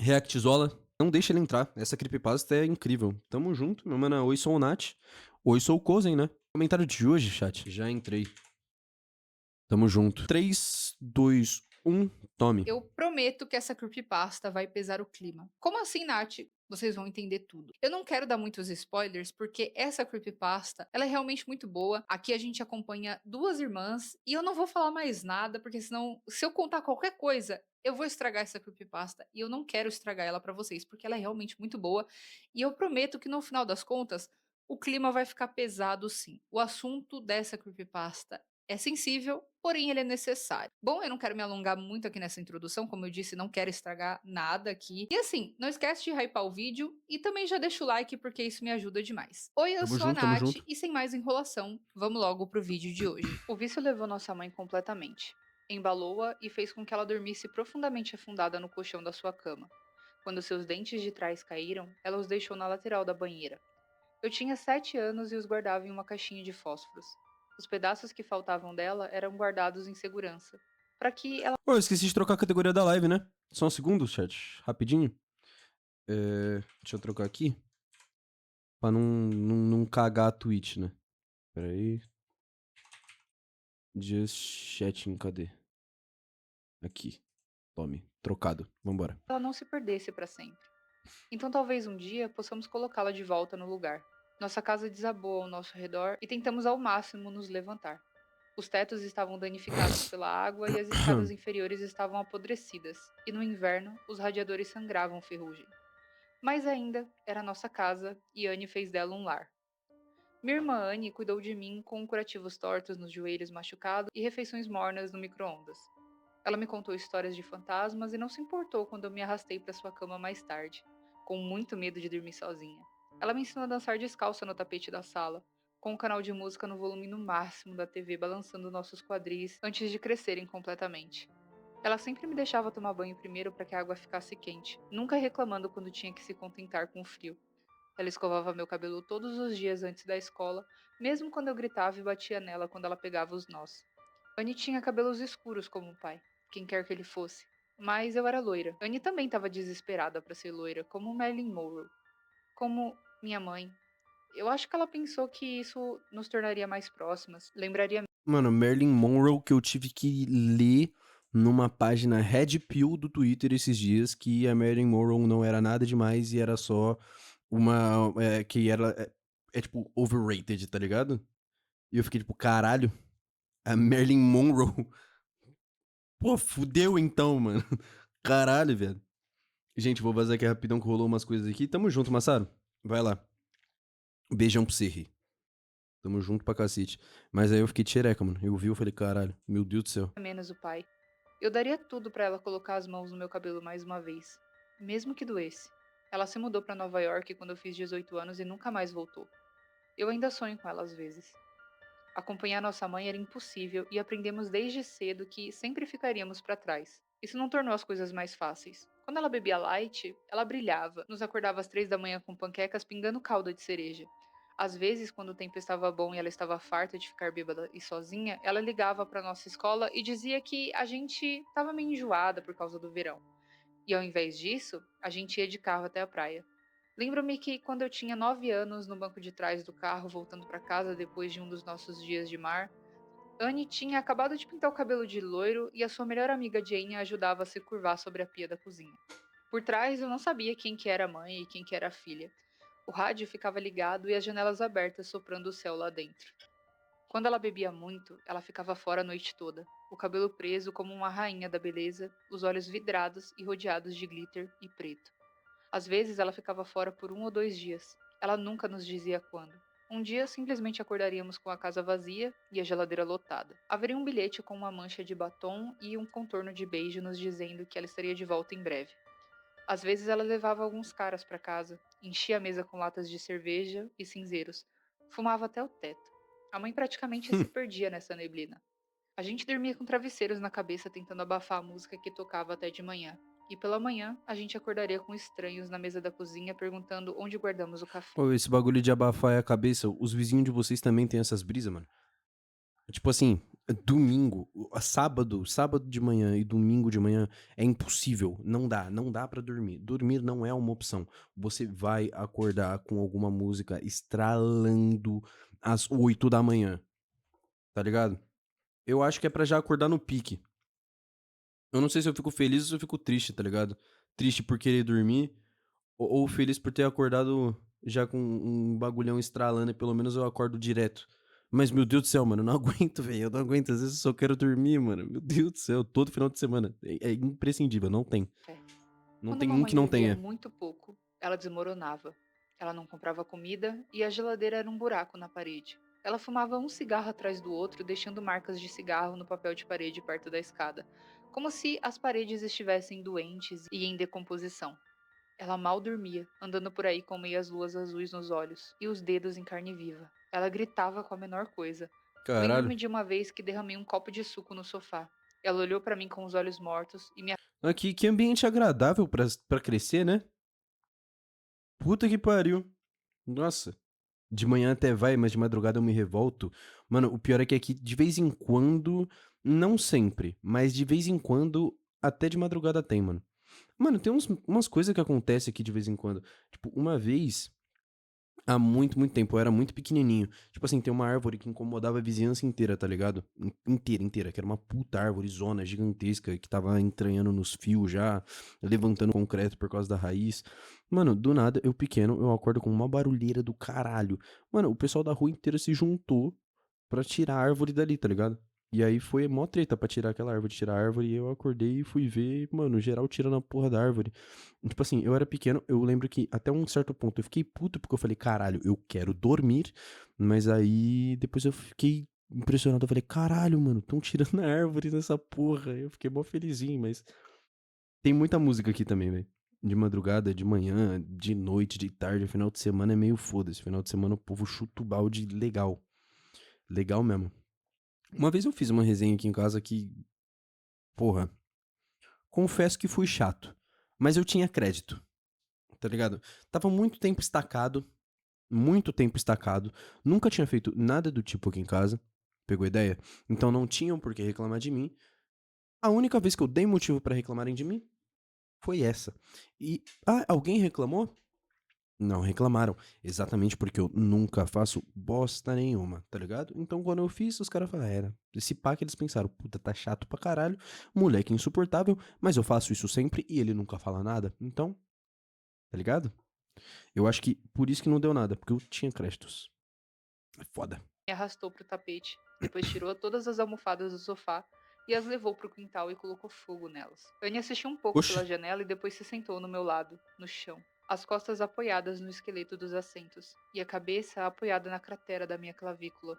Reactzola, não deixa ele entrar. Essa creepypasta é incrível. Tamo junto, meu mano. Oi, sou o Nath. Oi, sou o Kozen, né? Comentário de hoje, chat. Já entrei. Tamo junto. 3, 2, 1, tome. Eu prometo que essa creepypasta vai pesar o clima. Como assim, Nath? Vocês vão entender tudo. Eu não quero dar muitos spoilers, porque essa creepypasta, ela é realmente muito boa. Aqui a gente acompanha duas irmãs, e eu não vou falar mais nada, porque senão, se eu contar qualquer coisa, eu vou estragar essa creepypasta, e eu não quero estragar ela pra vocês, porque ela é realmente muito boa, e eu prometo que no final das contas, o clima vai ficar pesado sim. O assunto dessa creepypasta é sensível, porém ele é necessário. Bom, eu não quero me alongar muito aqui nessa introdução, como eu disse, não quero estragar nada aqui. E assim, não esquece de hypar o vídeo e também já deixa o like porque isso me ajuda demais. Oi, eu Tamo sou a junto, tamo Nath junto. e sem mais enrolação, vamos logo pro vídeo de hoje. O vício levou nossa mãe completamente. Embalou-a e fez com que ela dormisse profundamente afundada no colchão da sua cama. Quando seus dentes de trás caíram, ela os deixou na lateral da banheira. Eu tinha 7 anos e os guardava em uma caixinha de fósforos. Os pedaços que faltavam dela eram guardados em segurança, para que ela Ô, eu esqueci de trocar a categoria da live, né? Só um segundo, chat. Rapidinho. Deixa eu trocar aqui. Pra não cagar a Twitch, né? Pera aí. Just chatting, cadê? Aqui. Tome. Trocado. Vambora. não se perdesse para sempre. Então talvez um dia possamos colocá-la de volta no lugar. Nossa casa desabou ao nosso redor e tentamos ao máximo nos levantar. Os tetos estavam danificados pela água e as escadas inferiores estavam apodrecidas, e no inverno os radiadores sangravam ferrugem. Mas ainda era nossa casa e Anne fez dela um lar. Minha irmã Anne cuidou de mim com curativos tortos nos joelhos machucados e refeições mornas no micro-ondas. Ela me contou histórias de fantasmas e não se importou quando eu me arrastei para sua cama mais tarde, com muito medo de dormir sozinha. Ela me ensinou a dançar descalça no tapete da sala, com o canal de música no volume no máximo da TV balançando nossos quadris antes de crescerem completamente. Ela sempre me deixava tomar banho primeiro para que a água ficasse quente, nunca reclamando quando tinha que se contentar com o frio. Ela escovava meu cabelo todos os dias antes da escola, mesmo quando eu gritava e batia nela quando ela pegava os nós. Annie tinha cabelos escuros como o pai, quem quer que ele fosse. Mas eu era loira. Annie também estava desesperada para ser loira, como Marilyn Monroe. Como minha mãe. Eu acho que ela pensou que isso nos tornaria mais próximas, lembraria. Mano, Marilyn Monroe que eu tive que ler numa página Red Pill do Twitter esses dias que a Marilyn Monroe não era nada demais e era só uma. Que era. Tipo, overrated, tá ligado? E eu fiquei tipo, caralho, a Marilyn Monroe. Pô, fudeu então, mano. Caralho, velho. Gente, vou vazar aqui rapidão que rolou umas coisas aqui. Tamo junto, Massaro. Vai lá. Beijão pra você, Ri. Tamo junto pra cacete. Mas aí eu fiquei tchereca, mano. Eu vi, eu falei, caralho, meu Deus do céu. Menos o pai. Eu daria tudo para ela colocar as mãos no meu cabelo mais uma vez, mesmo que doesse. Ela se mudou para Nova York quando eu fiz 18 anos e nunca mais voltou. Eu ainda sonho com ela às vezes. Acompanhar nossa mãe era impossível e aprendemos desde cedo que sempre ficaríamos para trás. Isso não tornou as coisas mais fáceis. Quando ela bebia light, ela brilhava, nos acordava às 3 da manhã com panquecas pingando calda de cereja. Às vezes, quando o tempo estava bom e ela estava farta de ficar bêbada e sozinha, ela ligava para nossa escola e dizia que a gente estava meio enjoada por causa do verão. E ao invés disso, a gente ia de carro até a praia. Lembro-me que quando eu tinha 9 anos, no banco de trás do carro, voltando para casa depois de um dos nossos dias de mar, Anne tinha acabado de pintar o cabelo de loiro e a sua melhor amiga Jane a ajudava a se curvar sobre a pia da cozinha. Por trás, eu não sabia quem que era a mãe e quem que era a filha. O rádio ficava ligado e as janelas abertas soprando o céu lá dentro. Quando ela bebia muito, ela ficava fora a noite toda, o cabelo preso como uma rainha da beleza, os olhos vidrados e rodeados de glitter e preto. Às vezes ela ficava fora por 1 ou 2 dias. Ela nunca nos dizia quando. Um dia simplesmente acordaríamos com a casa vazia e a geladeira lotada. Haveria um bilhete com uma mancha de batom e um contorno de beijo nos dizendo que ela estaria de volta em breve. Às vezes ela levava alguns caras para casa, enchia a mesa com latas de cerveja e cinzeiros, fumava até o teto. A mãe praticamente se perdia nessa neblina. A gente dormia com travesseiros na cabeça tentando abafar a música que tocava até de manhã. E pela manhã, a gente acordaria com estranhos na mesa da cozinha perguntando onde guardamos o café. Ô, esse bagulho de abafar a cabeça, os vizinhos de vocês também têm essas brisas, mano? Tipo assim, Domingo, sábado de manhã e domingo de manhã é impossível, não dá pra dormir. Dormir não é uma opção. Você vai acordar com alguma música estralando às 8 da manhã, tá ligado? Eu acho que é pra já acordar no pique. Eu não sei se eu fico feliz ou se eu fico triste, tá ligado? Triste por querer dormir ou feliz por ter acordado já com um bagulhão estralando e pelo menos eu acordo direto. Mas, meu Deus do céu, mano, eu não aguento, velho, eu não aguento, às vezes eu só quero dormir, mano. Meu Deus do céu, todo final de semana. É imprescindível, não tem. É. Não Quando tem um mamãe que não bebia tenha. muito pouco, ela desmoronava. Ela não comprava comida e a geladeira era um buraco na parede. Ela fumava um cigarro atrás do outro, deixando marcas de cigarro no papel de parede perto da escada, como se as paredes estivessem doentes e em decomposição. Ela mal dormia, andando por aí com meias luas azuis nos olhos e os dedos em carne viva. Ela gritava com a menor coisa. Caralho. Lembro-me de uma vez que derramei um copo de suco no sofá. Ela olhou para mim com os olhos mortos e me Aqui, que ambiente agradável pra crescer, né? Puta que pariu. Nossa. De manhã até vai, mas de madrugada eu me revolto. Mano, o pior é que aqui, de vez em quando, não sempre, mas de vez em quando, até de madrugada tem, mano. Mano, tem umas coisas que acontecem aqui de vez em quando. Tipo, uma vez, há muito, muito tempo, eu era muito pequenininho. Tipo assim, tem uma árvore que incomodava a vizinhança inteira, tá ligado? Inteira, inteira. Que era uma puta árvore zona gigantesca que tava entranhando nos fios já, levantando concreto por causa da raiz. Mano, do nada, eu pequeno, eu acordo com uma barulheira do caralho. Mano, o pessoal da rua inteira se juntou pra tirar a árvore dali, tá ligado? E aí foi mó treta pra tirar aquela árvore, tirar a árvore, e eu acordei e fui ver, mano, geral tirando a porra da árvore. Tipo assim, eu era pequeno, eu lembro que até um certo ponto eu fiquei puto porque eu falei, caralho, eu quero dormir, mas aí depois eu fiquei impressionado, eu falei, caralho, mano, tão tirando a árvore nessa porra. Eu fiquei mó felizinho, mas tem muita música aqui também, velho. De madrugada, de manhã, de noite, de tarde, final de semana é meio foda-se. Final de semana o povo chuta o balde legal. Legal mesmo. Uma vez eu fiz uma resenha aqui em casa que, porra, confesso que fui chato. Mas eu tinha crédito, tá ligado? Tava muito tempo estacado. Nunca tinha feito nada do tipo aqui em casa. Pegou a ideia? Então não tinham por que reclamar de mim. A única vez que eu dei motivo pra reclamarem de mim foi essa. E, alguém reclamou? Não reclamaram, exatamente porque eu nunca faço bosta nenhuma, tá ligado? Então quando eu fiz, os caras falaram, era, esse pá que eles pensaram, puta, tá chato pra caralho, moleque insuportável, mas eu faço isso sempre e ele nunca fala nada, então, tá ligado? Eu acho que por isso que não deu nada, porque eu tinha créditos. É foda. arrastou para o tapete, depois tirou todas as almofadas do sofá e as levou para o quintal e colocou fogo nelas. Anne assistiu um pouco Oxi. pela janela e depois se sentou no meu lado, no chão, as costas apoiadas no esqueleto dos assentos e a cabeça apoiada na cratera da minha clavícula.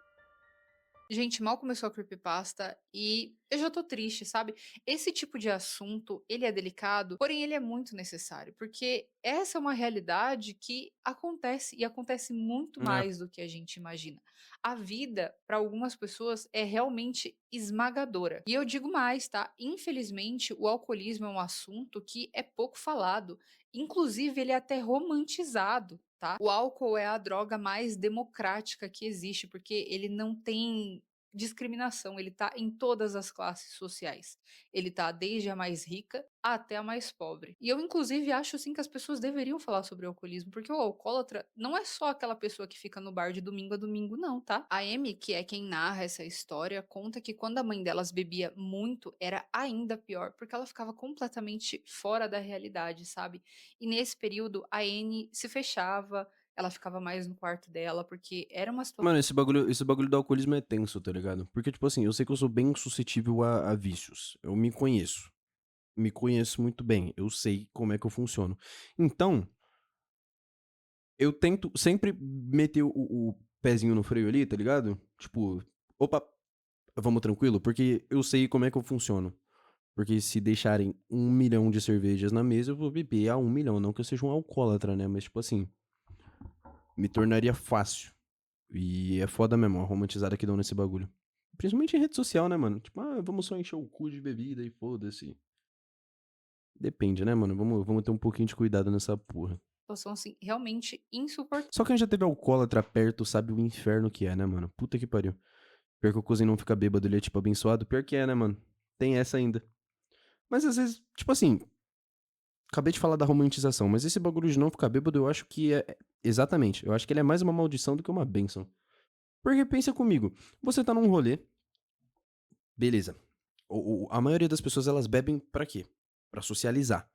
Gente, mal começou a creepypasta e eu já tô triste, sabe? Esse tipo de assunto, ele é delicado, porém ele é muito necessário, porque essa é uma realidade que acontece e acontece muito É. mais do que a gente imagina. A vida, para algumas pessoas, é realmente esmagadora. E eu digo mais, tá? Infelizmente, o alcoolismo é um assunto que é pouco falado. Inclusive, ele é até romantizado. Tá? O álcool é a droga mais democrática que existe, porque ele não tem discriminação, ele tá em todas as classes sociais. Ele tá desde a mais rica até a mais pobre. E eu, inclusive, acho sim que as pessoas deveriam falar sobre o alcoolismo, porque o alcoólatra não é só aquela pessoa que fica no bar de domingo a domingo, não, tá? A Amy, que é quem narra essa história, conta que quando a mãe delas bebia muito, era ainda pior, porque ela ficava completamente fora da realidade, sabe? E nesse período, a Anne se fechava, ela ficava mais no quarto dela, porque era uma situação. Mano, esse bagulho do alcoolismo é tenso, tá ligado? Porque, tipo assim, eu sei que eu sou bem suscetível a vícios. Eu me conheço. Me conheço muito bem. Eu sei como é que eu funciono. Então, eu tento sempre meter o pezinho no freio ali, tá ligado? Tipo, opa, vamos tranquilo, porque eu sei como é que eu funciono. Porque se deixarem 1 milhão de cervejas na mesa, eu vou beber a 1 milhão. Não que eu seja um alcoólatra, né? Mas, tipo assim, me tornaria fácil. E é foda mesmo, a romantizada que dão nesse bagulho. Principalmente em rede social, né, mano? Tipo, vamos só encher o cu de bebida e foda-se. Depende, né, mano? Vamos ter um pouquinho de cuidado nessa porra. Situação, assim, realmente insuportável. Só quem já teve alcoólatra perto sabe o inferno que é, né, mano? Puta que pariu. Pior que o cousin não fica bêbado, ele é, tipo, abençoado. Pior que é, né, mano? Tem essa ainda. Mas às vezes, tipo assim, acabei de falar da romantização, mas esse bagulho de não ficar bêbado, eu acho que exatamente, eu acho que ele é mais uma maldição do que uma bênção. Porque pensa comigo, você tá num rolê, beleza. A maioria das pessoas, elas bebem pra quê? Pra socializar.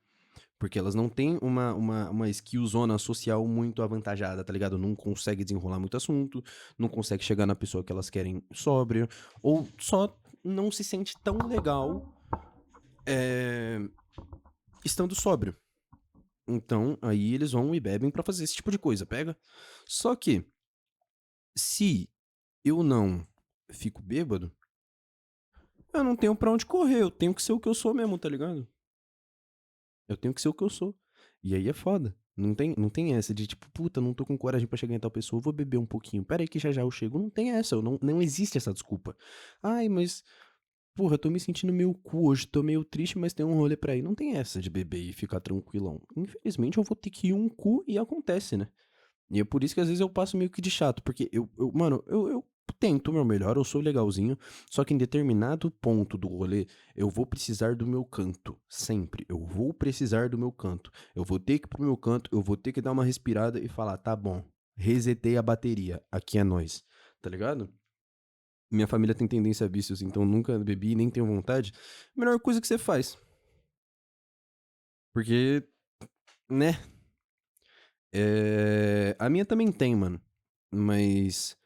Porque elas não têm uma skillzona social muito avantajada, tá ligado? Não consegue desenrolar muito assunto, não consegue chegar na pessoa que elas querem sóbria, ou só não se sente tão legal é, estando sóbrio. Então, aí eles vão e bebem pra fazer esse tipo de coisa, pega? Só que, se eu não fico bêbado, eu não tenho pra onde correr, eu tenho que ser o que eu sou mesmo, tá ligado? Eu tenho que ser o que eu sou. E aí é foda. Não tem essa de tipo, puta, não tô com coragem pra chegar em tal pessoa, vou beber um pouquinho. Pera aí que já já eu chego. Não tem essa, não existe essa desculpa. Ai, mas, porra, eu tô me sentindo meio cu hoje, tô meio triste, mas tem um rolê pra ir. Não tem essa de beber e ficar tranquilão. Infelizmente eu vou ter que ir um cu e acontece, né? E é por isso que às vezes eu passo meio que de chato, porque mano, eu tento o meu melhor, eu sou legalzinho, só que em determinado ponto do rolê, eu vou precisar do meu canto, sempre. Eu vou precisar do meu canto. Eu vou ter que ir pro meu canto, eu vou ter que dar uma respirada e falar, tá bom, resetei a bateria, aqui é nós, tá ligado? Minha família tem tendência a vícios, então nunca bebi, nem tenho vontade. Melhor coisa que você faz. Porque, né? A minha também tem, mano. Mas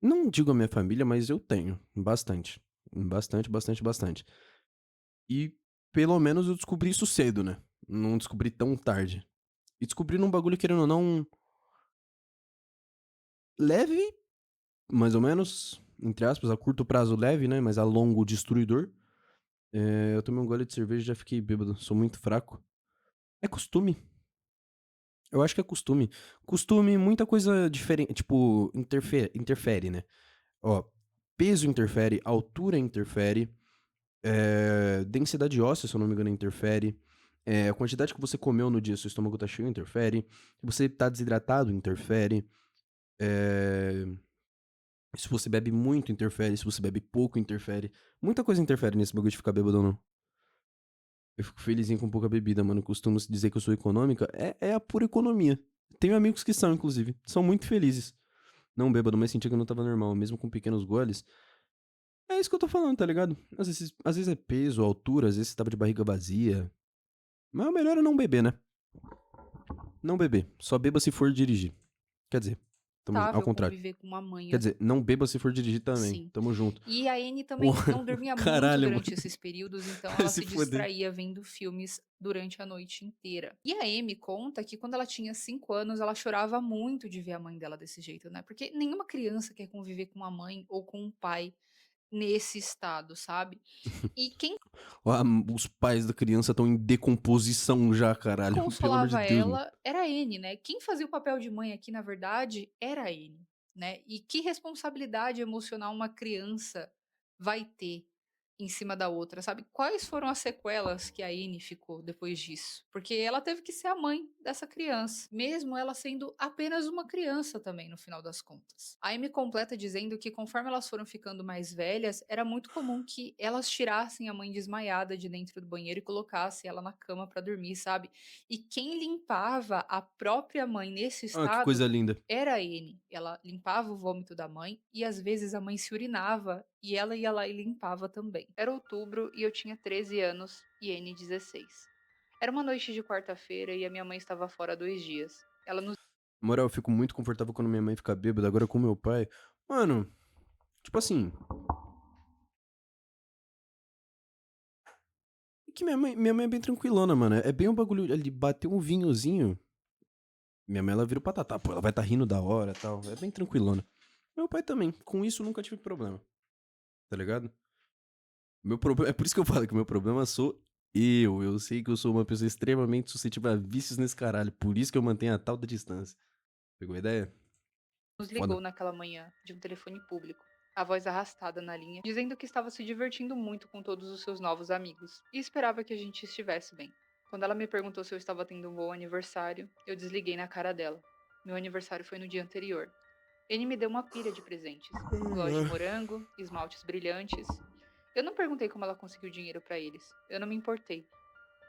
não digo a minha família, mas eu tenho. Bastante. Bastante, bastante, bastante. E pelo menos eu descobri isso cedo, né? Não descobri tão tarde. E descobri num bagulho, querendo ou não, leve, mais ou menos, entre aspas, a curto prazo leve, né? Mas a longo destruidor. Eu tomei um gole de cerveja e já fiquei bêbado. Sou muito fraco. É costume. Eu acho que é costume. Costume, muita coisa diferente. Tipo, interfere, né? Ó, peso interfere, altura interfere. Densidade óssea, se eu não me engano, interfere. A quantidade que você comeu no dia, se o estômago tá cheio, interfere. Se você tá desidratado, interfere. É, se você bebe muito, interfere. Se você bebe pouco, interfere. Muita coisa interfere nesse bagulho de ficar bêbado ou não. Eu fico felizinho com pouca bebida, mano. Costumo se dizer que eu sou econômica. É a pura economia. Tenho amigos que são, inclusive. São muito felizes. Não bêbado, mas senti que eu não tava normal. Mesmo com pequenos goles. É isso que eu tô falando, tá ligado? Às vezes é peso, altura, às vezes você tava de barriga vazia. Mas o melhor é não beber, né? Não beber. Só beba se for dirigir. Quer dizer, ao Estável contrário. conviver com uma mãe Quer dizer, não beba se for dirigir também. assim. Tamo junto. E a Anne também Porra, não dormia muito caralho, mano. durante esses períodos, então Vai ela se se foder. distraía vendo filmes durante a noite inteira. E a Amy conta que quando ela tinha 5 anos, ela chorava muito de ver a mãe dela desse jeito, né? Porque nenhuma criança quer conviver com uma mãe ou com um pai nesse estado, sabe? E quem Ah, os pais da criança estão em decomposição já, caralho. Pelo amor de consolava Deus, mano. ela era a Anne, né? Quem fazia o papel de mãe aqui, na verdade, era a Anne, né? E que responsabilidade emocional uma criança vai ter em cima da outra, sabe? Quais foram as sequelas que a Anne ficou depois disso? Porque ela teve que ser a mãe dessa criança, mesmo ela sendo apenas uma criança também, no final das contas. A Amy completa dizendo que conforme elas foram ficando mais velhas, era muito comum que elas tirassem a mãe desmaiada de dentro do banheiro e colocassem ela na cama para dormir, sabe? E quem limpava a própria mãe nesse Ah, que estado coisa linda. era a N. Ela limpava o vômito da mãe e às vezes a mãe se urinava e ela ia lá e limpava também. Era outubro e eu tinha 13 anos e N 16. Era uma noite de quarta-feira e a minha mãe estava fora 2 dias. Ela nos Moral, eu fico muito confortável quando minha mãe fica bêbada. Agora com meu pai. Mano, tipo assim. É que minha mãe é bem tranquilona, mano. É bem um bagulho ali, bater um vinhozinho. Minha mãe, ela vira o patatá, pô. Ela vai tá rindo da hora e tal. É bem tranquilona. Meu pai também. Com isso, nunca tive problema. Tá ligado? Meu problema. É por isso que eu falo que o meu problema sou eu. Eu sei que eu sou uma pessoa extremamente suscetível a vícios nesse caralho. Por isso que eu mantenho a tal da distância. Pegou a ideia? nos Foda. ligou naquela manhã de um telefone público, a voz arrastada na linha, dizendo que estava se divertindo muito com todos os seus novos amigos e esperava que a gente estivesse bem. Quando ela me perguntou se eu estava tendo um bom aniversário, eu desliguei na cara dela. Meu aniversário foi no dia anterior. Ele me deu uma pilha de presentes: gloss de morango, esmaltes brilhantes. Eu não perguntei como ela conseguiu dinheiro pra eles. Eu não me importei.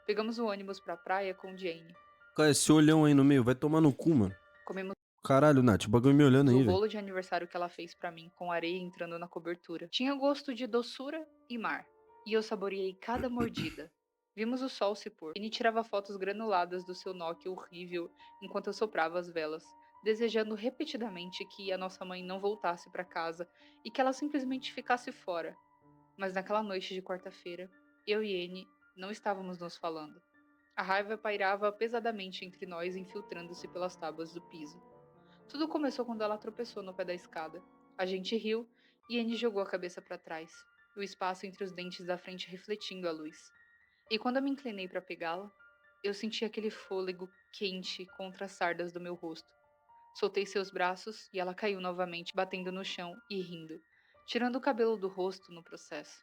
Pegamos o ônibus pra praia com Jane. Cara, esse olhão aí no meio vai tomar no cu, mano. Comemos Caralho, Nath, o bagulho me olhando o aí, velho. bolo de aniversário que ela fez pra mim, com areia entrando na cobertura. Tinha gosto de doçura e mar, e eu saboreei cada mordida. Vimos o sol se pôr. Ele tirava fotos granuladas do seu Nokia horrível enquanto eu soprava as velas, desejando repetidamente que a nossa mãe não voltasse pra casa e que ela simplesmente ficasse fora. Mas naquela noite de quarta-feira, eu e Anne não estávamos nos falando. A raiva pairava pesadamente entre nós, infiltrando-se pelas tábuas do piso. Tudo começou quando ela tropeçou no pé da escada. A gente riu e Anne jogou a cabeça para trás, o espaço entre os dentes da frente refletindo a luz. E quando eu me inclinei para pegá-la, eu senti aquele fôlego quente contra as sardas do meu rosto. Soltei seus braços e ela caiu novamente, batendo no chão e rindo, tirando o cabelo do rosto no processo.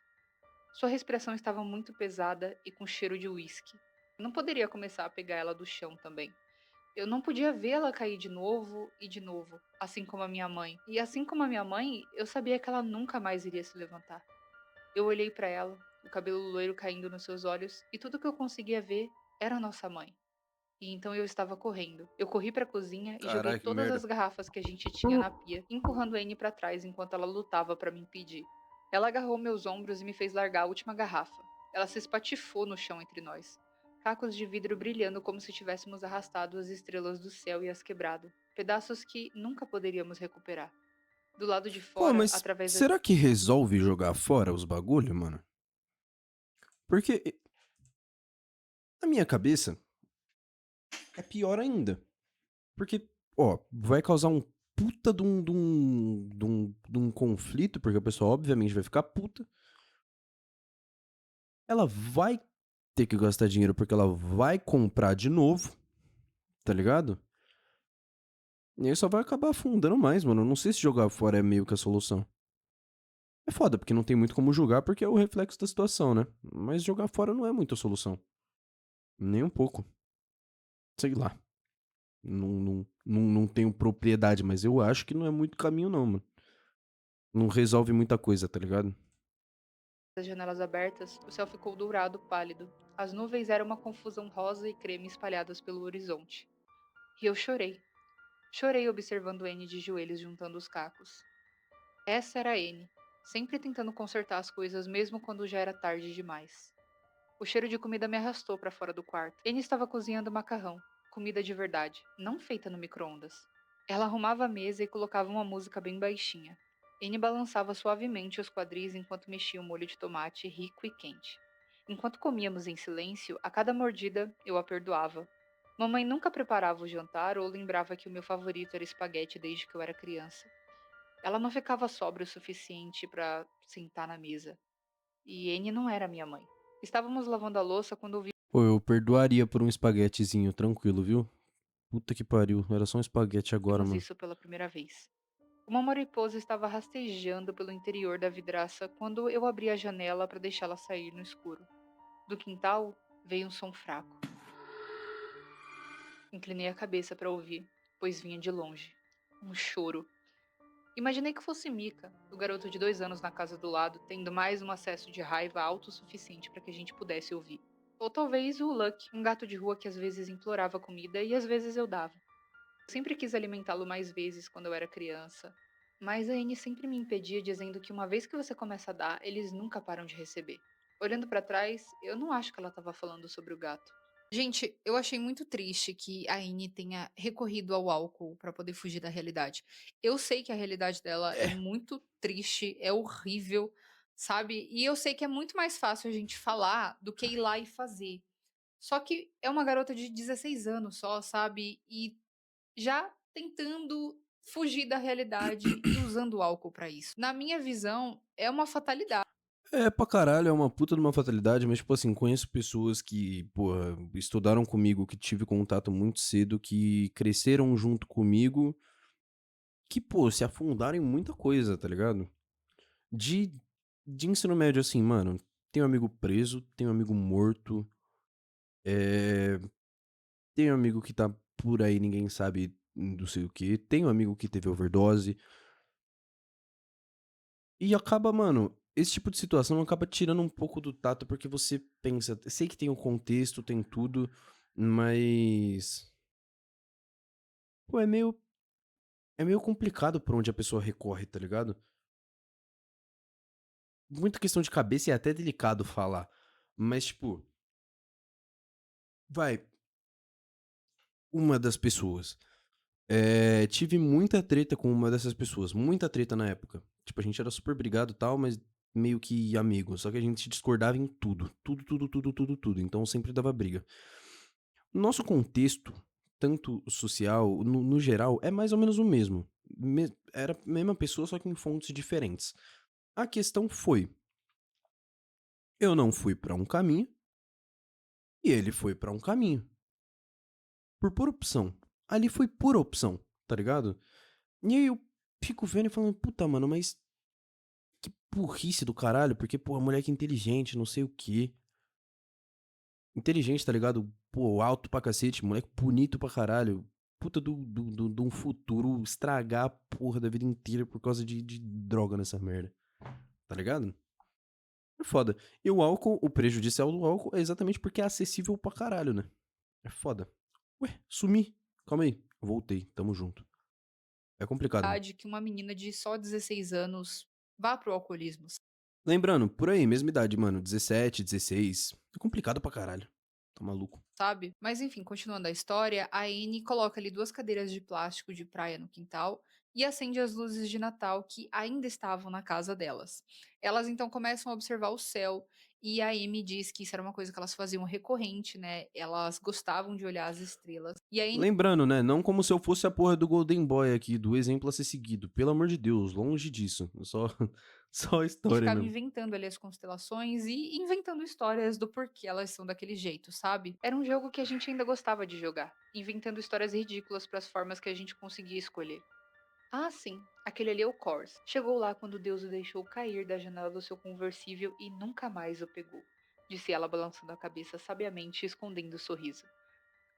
Sua respiração estava muito pesada e com cheiro de uísque. Eu não poderia começar a pegar ela do chão também. Eu não podia vê-la cair de novo, assim como a minha mãe. E assim como a minha mãe, eu sabia que ela nunca mais iria se levantar. Eu olhei para ela, o cabelo loiro caindo nos seus olhos, e tudo que eu conseguia ver era nossa mãe. E então eu estava correndo. Eu corri para a cozinha e joguei Caralho, que todas merda. as garrafas que a gente tinha na pia, empurrando a Anne para trás enquanto ela lutava para me impedir. Ela agarrou meus ombros e me fez largar a última garrafa. Ela se espatifou no chão entre nós. Cacos de vidro brilhando como se tivéssemos arrastado as estrelas do céu e as quebrado. Pedaços que nunca poderíamos recuperar. Do lado de Pô, fora, mas através das. será que resolve jogar fora os bagulho, mano? Porque na minha cabeça é pior ainda. Porque, ó, vai causar um puta de um conflito, porque a pessoa obviamente vai ficar puta. Ela vai ter que gastar dinheiro porque ela vai comprar de novo, tá ligado? E aí só vai acabar afundando mais, mano. Eu não sei se jogar fora é meio que a solução. É foda, porque não tem muito como julgar, porque é o reflexo da situação, né? Mas jogar fora não é muito a solução. Nem um pouco. Sei lá. Não tenho propriedade, mas eu acho que não é muito caminho, não, mano. Não resolve muita coisa, tá ligado? Das janelas abertas, o céu ficou dourado pálido. As nuvens eram uma confusão rosa e creme espalhadas pelo horizonte. E eu chorei. Chorei observando Anne de joelhos juntando os cacos. Essa era Anne, sempre tentando consertar as coisas mesmo quando já era tarde demais. O cheiro de comida me arrastou para fora do quarto. Anne estava cozinhando macarrão, comida de verdade, não feita no micro-ondas. Ela arrumava a mesa e colocava uma música bem baixinha. Anne balançava suavemente os quadris enquanto mexia o molho de tomate rico e quente. Enquanto comíamos em silêncio, a cada mordida eu a perdoava. Mamãe nunca preparava o jantar ou lembrava que o meu favorito era espaguete desde que eu era criança. Ela não ficava sóbria o suficiente para sentar na mesa. E Anne não era minha mãe. Estávamos lavando a louça quando ouvimos Pô, eu perdoaria por um espaguetezinho, tranquilo, viu? Puta que pariu. Era só um espaguete agora, mano. isso pela primeira vez. Uma mariposa estava rastejando pelo interior da vidraça quando eu abri a janela para deixá-la sair no escuro. Do quintal veio um som fraco. Inclinei a cabeça para ouvir, pois vinha de longe. Um choro. Imaginei que fosse Mika, o garoto de 2 anos na casa do lado, tendo mais um acesso de raiva autossuficiente para que a gente pudesse ouvir. Ou talvez o Luck, um gato de rua que às vezes implorava comida e às vezes eu dava. Eu sempre quis alimentá-lo mais vezes quando eu era criança, mas a Anne sempre me impedia, dizendo que uma vez que você começa a dar, eles nunca param de receber. Olhando para trás, eu não acho que ela estava falando sobre o gato. Gente, eu achei muito triste que a Anne tenha recorrido ao álcool para poder fugir da realidade. Eu sei que a realidade dela é É. muito triste, é horrível, sabe? E eu sei que é muito mais fácil a gente falar do que ir lá e fazer. Só que é uma garota de 16 anos só, sabe? E já tentando fugir da realidade e usando o álcool pra isso. Na minha visão, é uma fatalidade. É pra caralho, é uma puta de uma fatalidade, mas, tipo assim, conheço pessoas que, porra, estudaram comigo, que tive contato muito cedo, que cresceram junto comigo, que, pô, se afundaram em muita coisa, tá ligado? De, de ensino médio, assim, mano, tenho amigo preso, tenho amigo morto, é, tenho amigo que tá por aí, ninguém sabe não sei o quê, tenho amigo que teve overdose, e acaba, mano, esse tipo de situação acaba tirando um pouco do tato, porque você pensa, sei que tem o contexto, tem tudo, mas, pô, é meio complicado por onde a pessoa recorre, tá ligado? Muita questão de cabeça e é até delicado falar, mas, tipo, vai, uma das pessoas. Tive muita treta com uma dessas pessoas, muita treta na época. Tipo, a gente era super brigado e tal, mas meio que amigo. Só que a gente discordava em tudo. Tudo, tudo, tudo, tudo, tudo. Então sempre dava briga. Nosso contexto, tanto social, no geral, é mais ou menos o mesmo. Era a mesma pessoa, só que em fontes diferentes. A questão foi: eu não fui pra um caminho e ele foi pra um caminho. Por pura opção. Ali foi pura opção, tá ligado? E aí eu fico vendo e falando, puta, mano, mas que burrice do caralho, porque, pô, moleque inteligente, não sei o quê. Inteligente, tá ligado? Pô, alto pra cacete, moleque bonito pra caralho. Puta de um futuro estragar a porra da vida inteira por causa de droga nessa merda. Tá ligado? É foda. E o álcool, o prejudicial do álcool é exatamente porque é acessível pra caralho, né? É foda. Ué, sumi. Calma aí. Voltei. Tamo junto. É complicado. Que uma menina de só 16 anos vá pro alcoolismo, Lembrando, por aí, mesma idade, mano. 17, 16. É complicado pra caralho. Tá maluco. sabe? Mas enfim, continuando a história, a Anne coloca ali 2 cadeiras de plástico de praia no quintal e acende as luzes de Natal que ainda estavam na casa delas. Elas então começam a observar o céu e a Amy diz que isso era uma coisa que elas faziam recorrente, né? Elas gostavam de olhar as estrelas. E a Anne Lembrando, né? Não como se eu fosse a porra do Golden Boy aqui, do exemplo a ser seguido. Pelo amor de Deus, longe disso. Só, só a história ficava mesmo. inventando ali as constelações e inventando histórias do porquê elas são daquele jeito, sabe? Era um jogo que a gente ainda gostava de jogar, inventando histórias ridículas para as formas que a gente conseguia escolher. Ah, sim, aquele ali é o Cors. Chegou lá quando Deus o deixou cair da janela do seu conversível e nunca mais o pegou, disse ela balançando a cabeça sabiamente e escondendo o sorriso.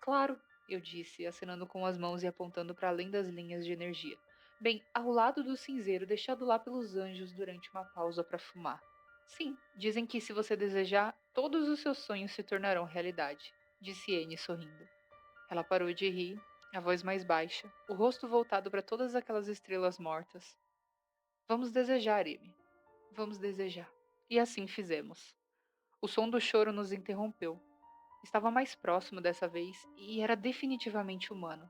Claro, eu disse, acenando com as mãos e apontando para além das linhas de energia. Bem, ao lado do cinzeiro deixado lá pelos anjos durante uma pausa para fumar. Sim, dizem que se você desejar, todos os seus sonhos se tornarão realidade, disse Anne sorrindo. Ela parou de rir, a voz mais baixa, o rosto voltado para todas aquelas estrelas mortas. Vamos desejar, Amy. Vamos desejar. E assim fizemos. O som do choro nos interrompeu. Estava mais próximo dessa vez e era definitivamente humano.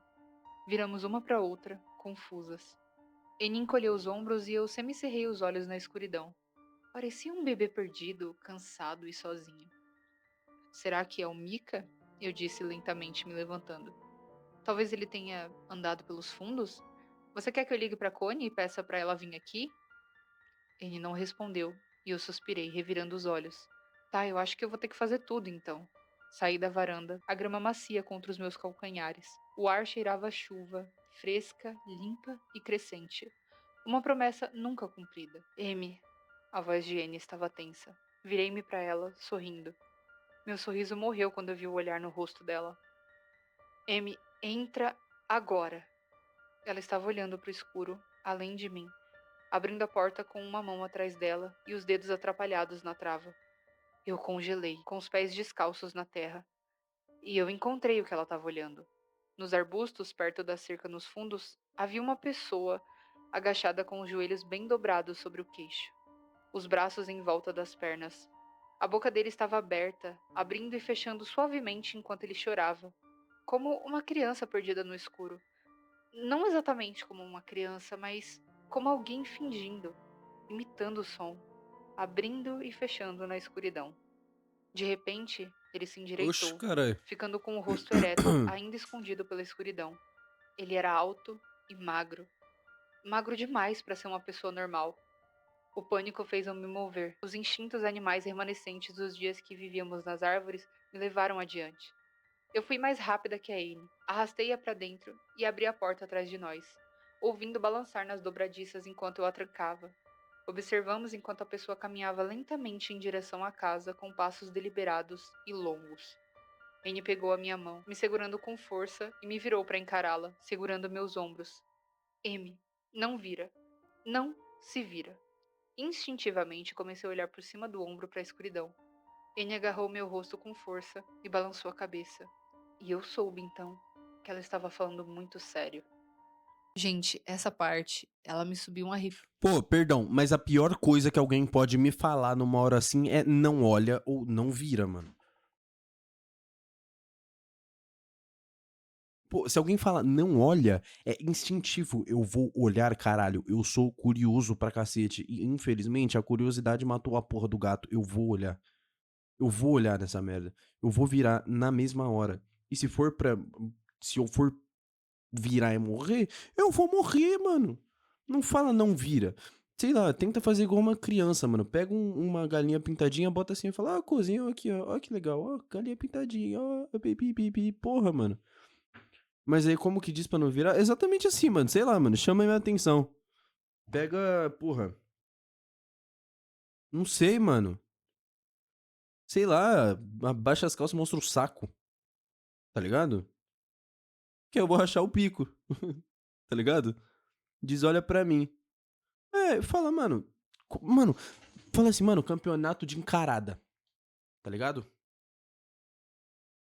Viramos uma para outra, confusas. Annie encolheu os ombros e eu semicerrei os olhos na escuridão. Parecia um bebê perdido, cansado e sozinho. Será que é o Mika? Eu disse lentamente, me levantando. Talvez ele tenha andado pelos fundos? Você quer que eu ligue para Connie e peça para ela vir aqui? Ele não respondeu, e eu suspirei, revirando os olhos. Tá, eu acho que eu vou ter que fazer tudo então. Saí da varanda, a grama macia contra os meus calcanhares. O ar cheirava a chuva, fresca, limpa e crescente. Uma promessa nunca cumprida. Amy, a voz de Anne estava tensa. Virei-me para ela, sorrindo. Meu sorriso morreu quando eu vi o olhar no rosto dela. Amy, entra agora. Ela estava olhando para o escuro, além de mim, abrindo a porta com uma mão atrás dela e os dedos atrapalhados na trava. Eu congelei, com os pés descalços na terra, e eu encontrei o que ela estava olhando. Nos arbustos, perto da cerca nos fundos, havia uma pessoa agachada com os joelhos bem dobrados sobre o queixo, os braços em volta das pernas. A boca dele estava aberta, abrindo e fechando suavemente enquanto ele chorava, como uma criança perdida no escuro. Não exatamente como uma criança, mas como alguém fingindo, imitando o som, abrindo e fechando na escuridão. De repente, ele se Oxe, endireitou, caralho. ficando com o rosto ereto, ainda escondido pela escuridão. Ele era alto e magro, magro demais para ser uma pessoa normal. O pânico fez eu me mover. Os instintos animais remanescentes dos dias que vivíamos nas árvores me levaram adiante. Eu fui mais rápida que a Anne, arrastei-a para dentro e abri a porta atrás de nós, ouvindo balançar nas dobradiças enquanto eu a trancava. Observamos enquanto a pessoa caminhava lentamente em direção à casa com passos deliberados e longos. Anne pegou a minha mão, me segurando com força e me virou para encará-la, segurando meus ombros. M, não vira. Não se vira. Instintivamente comecei a olhar por cima do ombro para a escuridão. Anne agarrou meu rosto com força e balançou a cabeça. E eu soube então que ela estava falando muito sério. Gente, essa parte, ela me subiu um arrepio. Pô, perdão, mas a pior coisa que alguém pode me falar numa hora assim é não olha ou não vira, mano. Pô, se alguém fala não olha, é instintivo. Eu vou olhar, caralho. Eu sou curioso pra cacete. E infelizmente a curiosidade matou a porra do gato. Eu vou olhar. Eu vou olhar nessa merda. Eu vou virar na mesma hora. E se for pra. Se eu for virar e morrer, eu vou morrer, mano. Não fala não vira. Sei lá, tenta fazer igual uma criança, mano. Pega uma galinha pintadinha, bota assim e fala, ah, cozinha aqui, ó. Ó que legal, ó, galinha pintadinha, ó, pipi, pipi, porra, mano. Mas aí como que diz pra não virar? Exatamente assim, mano. Sei lá, mano. Chama a minha atenção. Pega, porra. Não sei, mano. Sei lá, abaixa as calças e mostra o saco. Tá ligado? Que eu vou rachar o pico. Tá ligado? Diz, olha pra mim. É, fala, mano. Mano, fala assim, mano, campeonato de encarada. Tá ligado?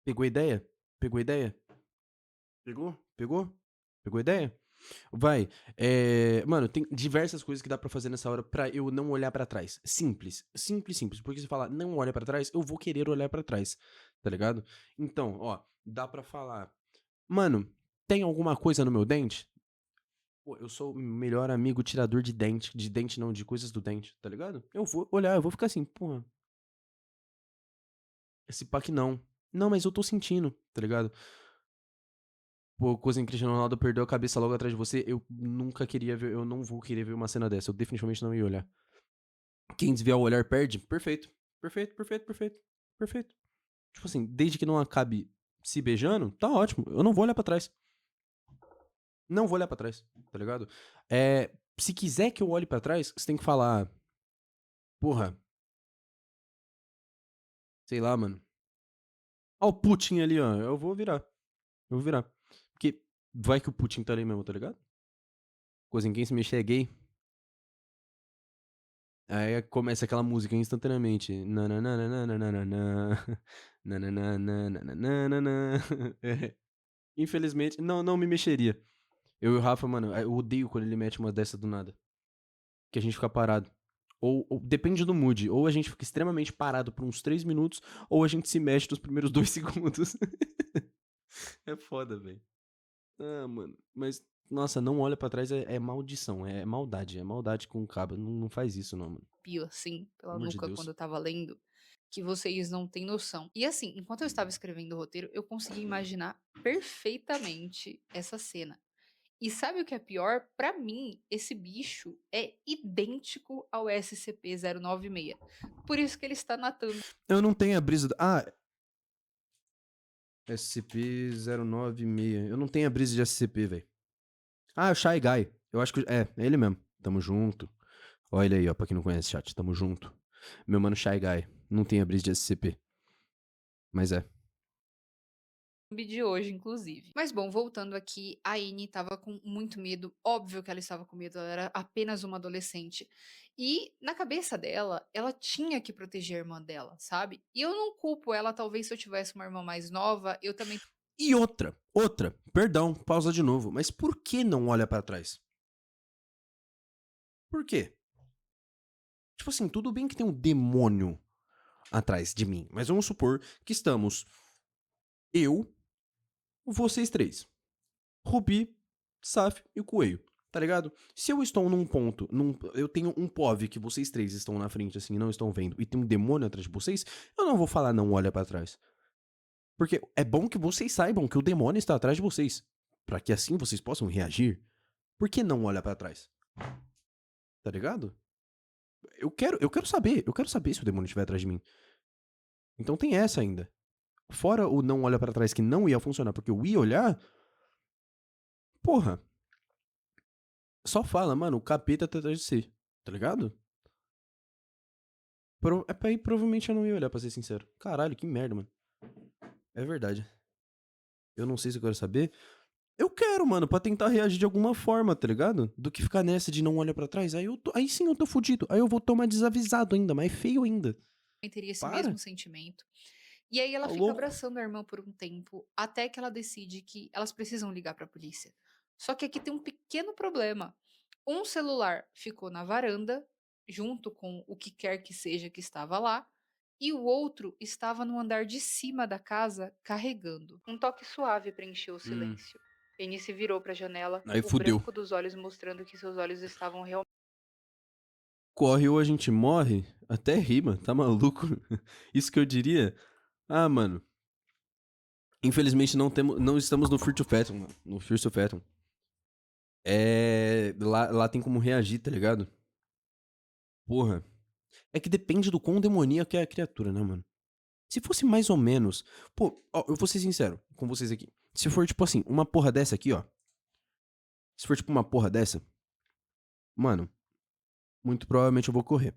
Pegou a ideia? Pegou a ideia? Pegou? Pegou? Pegou a ideia? Vai. Mano, tem diversas coisas que dá pra fazer nessa hora pra eu não olhar pra trás. Simples. Simples, simples. Porque se falar não olha pra trás, eu vou querer olhar pra trás. Tá ligado? Então, ó, dá pra falar. Mano, tem alguma coisa no meu dente? Pô, eu sou o melhor amigo tirador de dente. De dente não, de coisas do dente, tá ligado? Eu vou olhar, eu vou ficar assim, porra. Esse pack não. Não, mas eu tô sentindo, tá ligado? Pô, coisa em Cristiano Ronaldo perdeu a cabeça logo atrás de você. Eu nunca queria ver, eu não vou querer ver uma cena dessa. Eu definitivamente não ia olhar. Quem desviar o olhar perde? Perfeito. Perfeito, perfeito, perfeito. Perfeito. Tipo assim, desde que não acabe se beijando, tá ótimo. Eu não vou olhar pra trás. Não vou olhar pra trás, tá ligado? Se quiser que eu olhe pra trás, você tem que falar. Porra, sei lá, mano. Ó, o Putin ali, ó. Eu vou virar. Eu vou virar. Porque vai que o Putin tá ali mesmo, tá ligado? Coisa em quem se mexer é gay. Aí começa aquela música instantaneamente. Nananana. Nananana. É. Infelizmente, não me mexeria. Eu e o Rafa, mano, eu odeio quando ele mete uma dessa do nada. Que a gente fica parado. Ou depende do mood. Ou a gente fica extremamente parado por uns 3 minutos, ou a gente se mexe nos primeiros 2 segundos. É foda, velho. Ah, mano. Mas, nossa, não olha pra trás é maldição. É maldade. É maldade com o cabo. Não faz isso, não, mano. Assim, Pelo pela amor de nuca quando Deus. eu tava lendo, que vocês não têm noção. E assim, enquanto eu estava escrevendo o roteiro, eu consegui imaginar perfeitamente essa cena. E sabe o que é pior? Pra mim, esse bicho é idêntico ao SCP-096. Por isso que ele está na thumb. Eu não tenho a brisa. Ah, SCP-096. Eu não tenho a brisa de SCP, velho. Ah, é o Shy Guy. Eu acho que. É ele mesmo. Tamo junto. Olha ele aí, ó, pra quem não conhece, chat. Tamo junto. Meu mano Shy Guy. Não tem a brisa de SCP. Mas é. De hoje, inclusive. Mas bom, voltando aqui, a Anne estava com muito medo. Óbvio que ela estava com medo, ela era apenas uma adolescente. E na cabeça dela, ela tinha que proteger a irmã dela, sabe? E eu não culpo ela, talvez se eu tivesse uma irmã mais nova, eu também. E outra. Perdão, pausa de novo. Mas por que não olha pra trás? Por quê? Tipo assim, tudo bem que tem um demônio atrás de mim. Mas vamos supor que estamos eu, vocês três. Rubi, Saf e o Coelho. Tá ligado? Se eu estou num ponto, eu tenho um POV que vocês três estão na frente assim e não estão vendo, e tem um demônio atrás de vocês, eu não vou falar não olha pra trás. Porque é bom que vocês saibam que o demônio está atrás de vocês, pra que assim vocês possam reagir. Por que não olha pra trás? Tá ligado? Eu quero saber se o demônio estiver atrás de mim. Então tem essa ainda. Fora o não olha pra trás que não ia funcionar porque eu ia olhar, porra, só fala, mano, o capeta tá atrás de você, tá ligado? Aí provavelmente eu não ia olhar, pra ser sincero. Caralho, que merda, mano. é verdade. Eu não sei se eu quero saber. Eu quero, mano, pra tentar reagir de alguma forma, tá ligado? Do que ficar nessa de não olhar pra trás. Aí sim eu tô fudido. Aí eu vou tomar desavisado ainda, mais feio ainda. Teria esse Para, mesmo sentimento. E aí ela tá fica louco. abraçando a irmã por um tempo, até que ela decide que elas precisam ligar para a polícia. Só que aqui tem um pequeno problema. Um celular ficou na varanda, junto com o que quer que seja que estava lá, e o outro estava no andar de cima da casa carregando. Um toque suave preencheu o Hum, silêncio. Annie se virou para a janela, aí o fudeu. branco dos olhos mostrando que seus olhos estavam realmente. Corre ou a gente morre? Até rima, tá maluco? Isso que eu diria. Ah, mano. Infelizmente não estamos no Fear to Fathom, mano. No Fear to Fathom. Lá tem como reagir, tá ligado? Porra. É que depende do quão demoníaca é a criatura, né, mano? Se fosse mais ou menos. Pô, ó, eu vou ser sincero com vocês aqui. Se for, tipo assim, uma porra dessa aqui, ó. Se for, tipo, uma porra dessa, mano, muito provavelmente eu vou correr.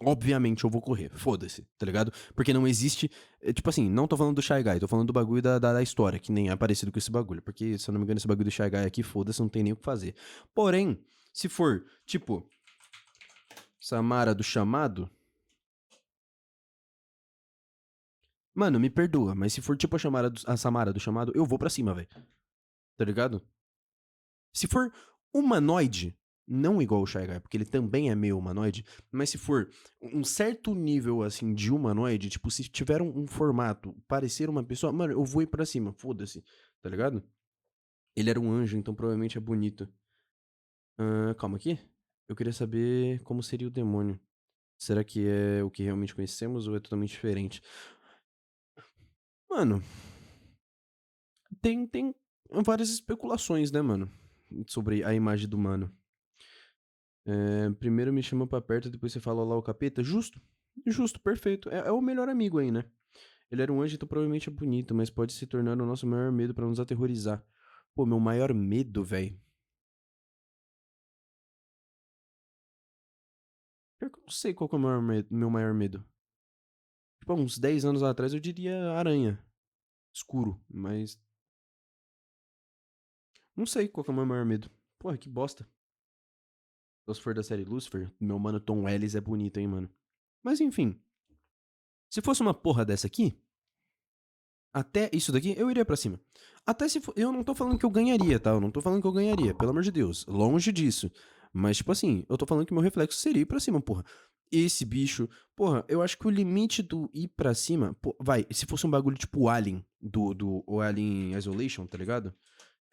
Obviamente eu vou correr. Foda-se, tá ligado? Porque não existe. Tipo assim, não tô falando do Shy Guy, tô falando do bagulho da história, que nem é parecido com esse bagulho. Porque, se eu não me engano, esse bagulho do Shy Guy aqui, foda-se, não tem nem o que fazer. Porém, se for, tipo, Samara do chamado. Mano, me perdoa, mas se for tipo a Samara do chamado, eu vou pra cima, velho. Tá ligado? Se for humanoide, não igual o Shy Guy, porque ele também é meio humanoide, mas se for um certo nível, assim, de humanoide, tipo, se tiver um formato, parecer uma pessoa, mano, eu vou ir pra cima, foda-se, tá ligado? Ele era um anjo, então provavelmente é bonito. Calma aqui. Eu queria saber como seria o demônio. Será que é o que realmente conhecemos ou é totalmente diferente? Mano, tem várias especulações, né, mano? Sobre a imagem do mano. Primeiro me chama pra perto, depois você fala lá o capeta. Justo. Justo, perfeito. É o melhor amigo aí, né? Ele era um anjo, então provavelmente é bonito, mas pode se tornar o nosso maior medo pra nos aterrorizar. Pô, meu maior medo, velho. Pior que eu não sei qual que é o meu maior medo. Tipo, há uns 10 anos atrás eu diria aranha. Escuro, mas. Não sei qual que é o meu maior medo. Porra, que bosta. Se for da série Lucifer, meu mano Tom Ellis é bonito, hein, mano. Mas enfim. Se fosse uma porra dessa aqui, até isso daqui, eu iria pra cima. Até se for, eu não tô falando que eu ganharia, tá? Eu não tô falando que eu ganharia, pelo amor de Deus. Longe disso. Mas, tipo assim, eu tô falando que meu reflexo seria ir pra cima, porra. Esse bicho, porra, eu acho que o limite do ir pra cima, pô, vai, se fosse um bagulho tipo o Alien, o Alien Isolation, tá ligado?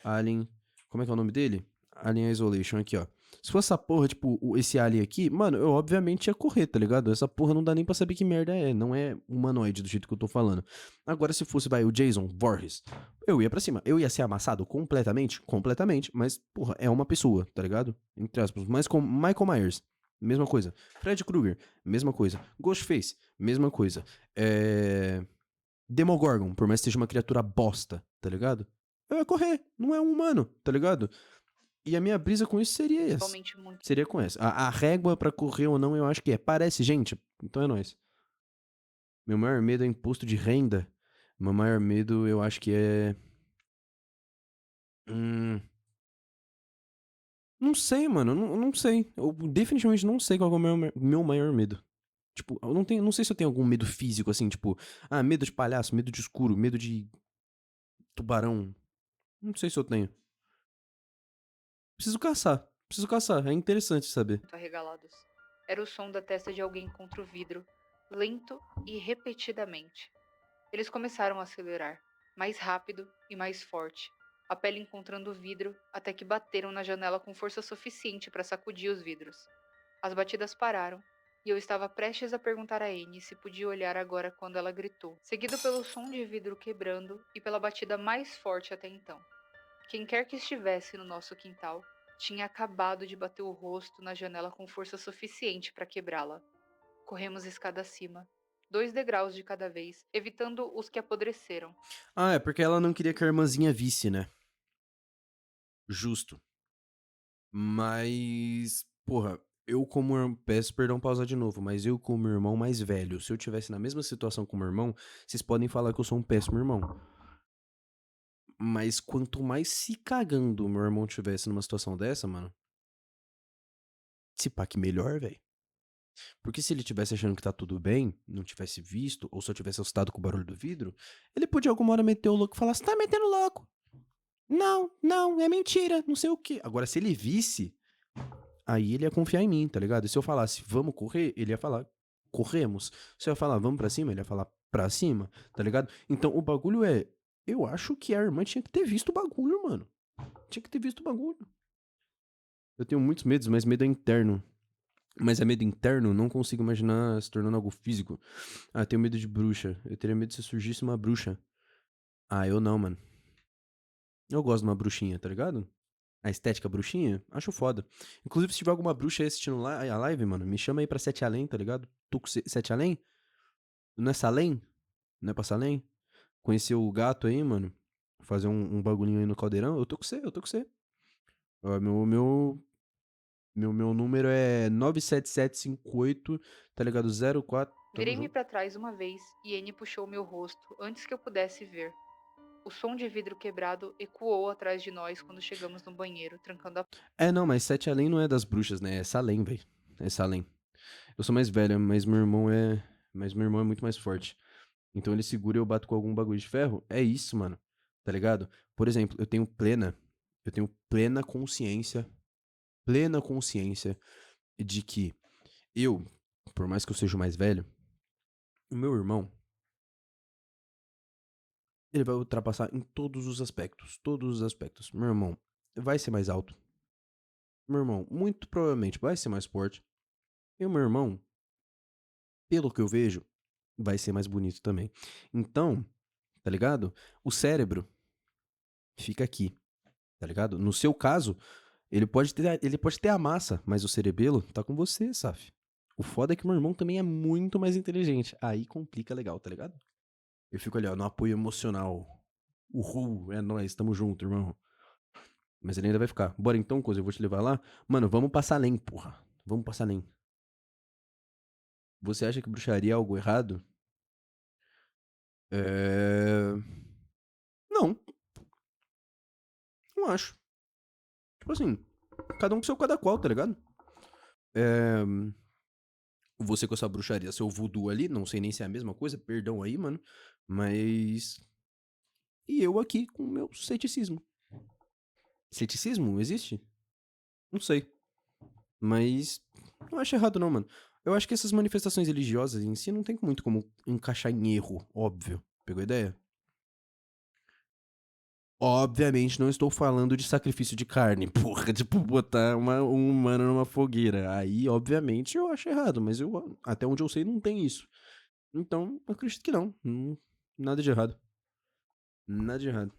Alien. Como é que é o nome dele? Alien Isolation, aqui, ó. Se fosse essa porra, tipo, esse alien aqui, mano, eu obviamente ia correr, tá ligado? Essa porra não dá nem pra saber que merda é. Não é humanoide do jeito que eu tô falando. Agora, se fosse, vai, o Jason Voorhees, eu ia pra cima. Eu ia ser amassado completamente? Completamente. Mas, porra, é uma pessoa, tá ligado? Entre aspas. Mas com Michael Myers, mesma coisa. Fred Krueger, mesma coisa. Ghostface, mesma coisa. Demogorgon, por mais que seja uma criatura bosta, tá ligado? Eu ia correr, não é um humano, tá ligado? E a minha brisa com isso seria essa. Realmente muito. Seria com essa. A régua pra correr ou não, eu acho que é. Parece, gente. Então é nóis. Meu maior medo é imposto de renda. Meu maior medo, eu acho que é. Hum. Não sei, mano. Não sei. Eu definitivamente não sei qual é o meu maior medo. Tipo, eu não tenho. Não sei se eu tenho algum medo físico, assim, tipo, medo de palhaço, medo de escuro, medo de tubarão. Não sei se eu tenho. Preciso caçar. Preciso caçar. É interessante saber. Muito arregalados. Era o som da testa de alguém contra o vidro, lento e repetidamente. Eles começaram a acelerar, mais rápido e mais forte, a pele encontrando o vidro até que bateram na janela com força suficiente para sacudir os vidros. As batidas pararam e eu estava prestes a perguntar a Anne se podia olhar agora quando ela gritou, seguido pelo som de vidro quebrando e pela batida mais forte até então. Quem quer que estivesse no nosso quintal tinha acabado de bater o rosto na janela com força suficiente para quebrá-la. Corremos escada acima, 2 degraus de cada vez, evitando os que apodreceram. É porque ela não queria que a irmãzinha visse, né? Justo. Mas, porra, Eu como peço perdão pausar de novo, mas eu como irmão mais velho, se eu tivesse na mesma situação com meu irmão, vocês podem falar que eu sou um péssimo irmão. Mas quanto mais se cagando meu irmão tivesse numa situação dessa, mano, se pá que melhor, velho. Porque se ele tivesse achando que tá tudo bem, não tivesse visto, ou só tivesse assustado com o barulho do vidro, ele podia alguma hora meter o louco e falar: "Você tá metendo louco? Não, não, é mentira, não sei o quê". Agora, se ele visse, aí ele ia confiar em mim, tá ligado? E se eu falasse: "Vamos correr", ele ia falar: "Corremos". Se eu falar: "Vamos pra cima", ele ia falar: "Pra cima", tá ligado? Então o bagulho é, eu acho que a irmã tinha que ter visto o bagulho, mano. Tinha que ter visto o bagulho. Eu tenho muitos medos, mas medo é interno. Mas é medo interno, não consigo imaginar se tornando algo físico. Ah, eu tenho medo de bruxa. Eu teria medo se surgisse uma bruxa. Ah, eu não, mano. Eu gosto de uma bruxinha, tá ligado? A estética bruxinha, acho foda. Inclusive, se tiver alguma bruxa aí assistindo a live, mano, me chama aí pra Sete Além, tá ligado? Tu com Sete Além? Não é Salém? Não é pra Salém? Conhecer o gato aí, mano. Fazer um bagulhinho aí no caldeirão. Eu tô com você, eu tô com você. Ó, meu número é 97758, tá ligado? 04. Tamo Virei-me junto. para trás uma vez e N puxou meu rosto antes que eu pudesse ver. O som de vidro quebrado ecoou atrás de nós quando chegamos no banheiro, trancando a É, não, mas Sete Além não é das bruxas, né? É Salem, velho. É Salem. Eu sou mais velho, mas meu irmão é. Mas meu irmão é muito mais forte. Então ele segura e eu bato com algum bagulho de ferro. É isso, mano. Tá ligado? Por exemplo, eu tenho plena. Eu tenho plena consciência. Plena consciência de que eu, por mais que eu seja o mais velho, o meu irmão, ele vai ultrapassar em todos os aspectos. Todos os aspectos. Meu irmão vai ser mais alto. Meu irmão, muito provavelmente, vai ser mais forte. E o meu irmão, pelo que eu vejo, vai ser mais bonito também. Então, tá ligado? O cérebro fica aqui, tá ligado? No seu caso, ele pode ter a massa, mas o cerebelo tá com você, Saf. O foda é que meu irmão também é muito mais inteligente. Aí complica legal, tá ligado? Eu fico ali, ó, no apoio emocional. Uhul, é nóis, tamo junto, irmão. Mas ele ainda vai ficar. Bora então, coisa, eu vou te levar lá. Mano, vamos passar além, porra. Vamos passar além. Você acha que bruxaria é algo errado? É. Não, não acho. Tipo assim, cada um com seu cada qual, tá ligado? É. Você com essa bruxaria, seu voodoo ali, não sei nem se é a mesma coisa, perdão aí, mano. Mas. E eu aqui com o meu ceticismo. Ceticismo existe? Não sei. Mas. Não acho errado, não, mano. Eu acho que essas manifestações religiosas em si não tem muito como encaixar em erro, óbvio. Pegou a ideia? Obviamente não estou falando de sacrifício de carne, porra, tipo, botar um humano numa fogueira. Aí, obviamente, eu acho errado, mas eu, até onde eu sei, não tem isso. Então, eu acredito que não. Nada de errado. Nada de errado.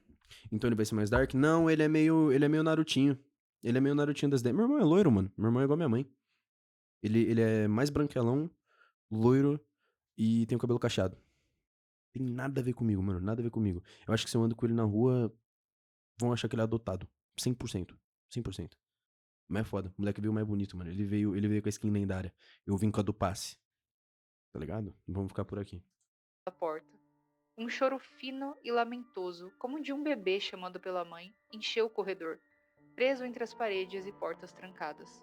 Então ele vai ser mais dark? Não, ele é meio Narutinho. Ele é meio Narutinho das 10. Meu irmão é loiro, mano. Meu irmão é igual a minha mãe. Ele é mais branquelão, loiro e tem o cabelo cacheado. Tem nada a ver comigo, mano. Nada a ver comigo. Eu acho que se eu ando com ele na rua, vão achar que ele é adotado. 100%. 100%. Mas é foda. O moleque veio mais bonito, mano. Ele veio com a skin lendária. Eu vim com a do passe. Tá ligado? Vamos ficar por aqui. porta. Um choro fino e lamentoso, como de um bebê chamando pela mãe, encheu o corredor, preso entre as paredes e portas trancadas.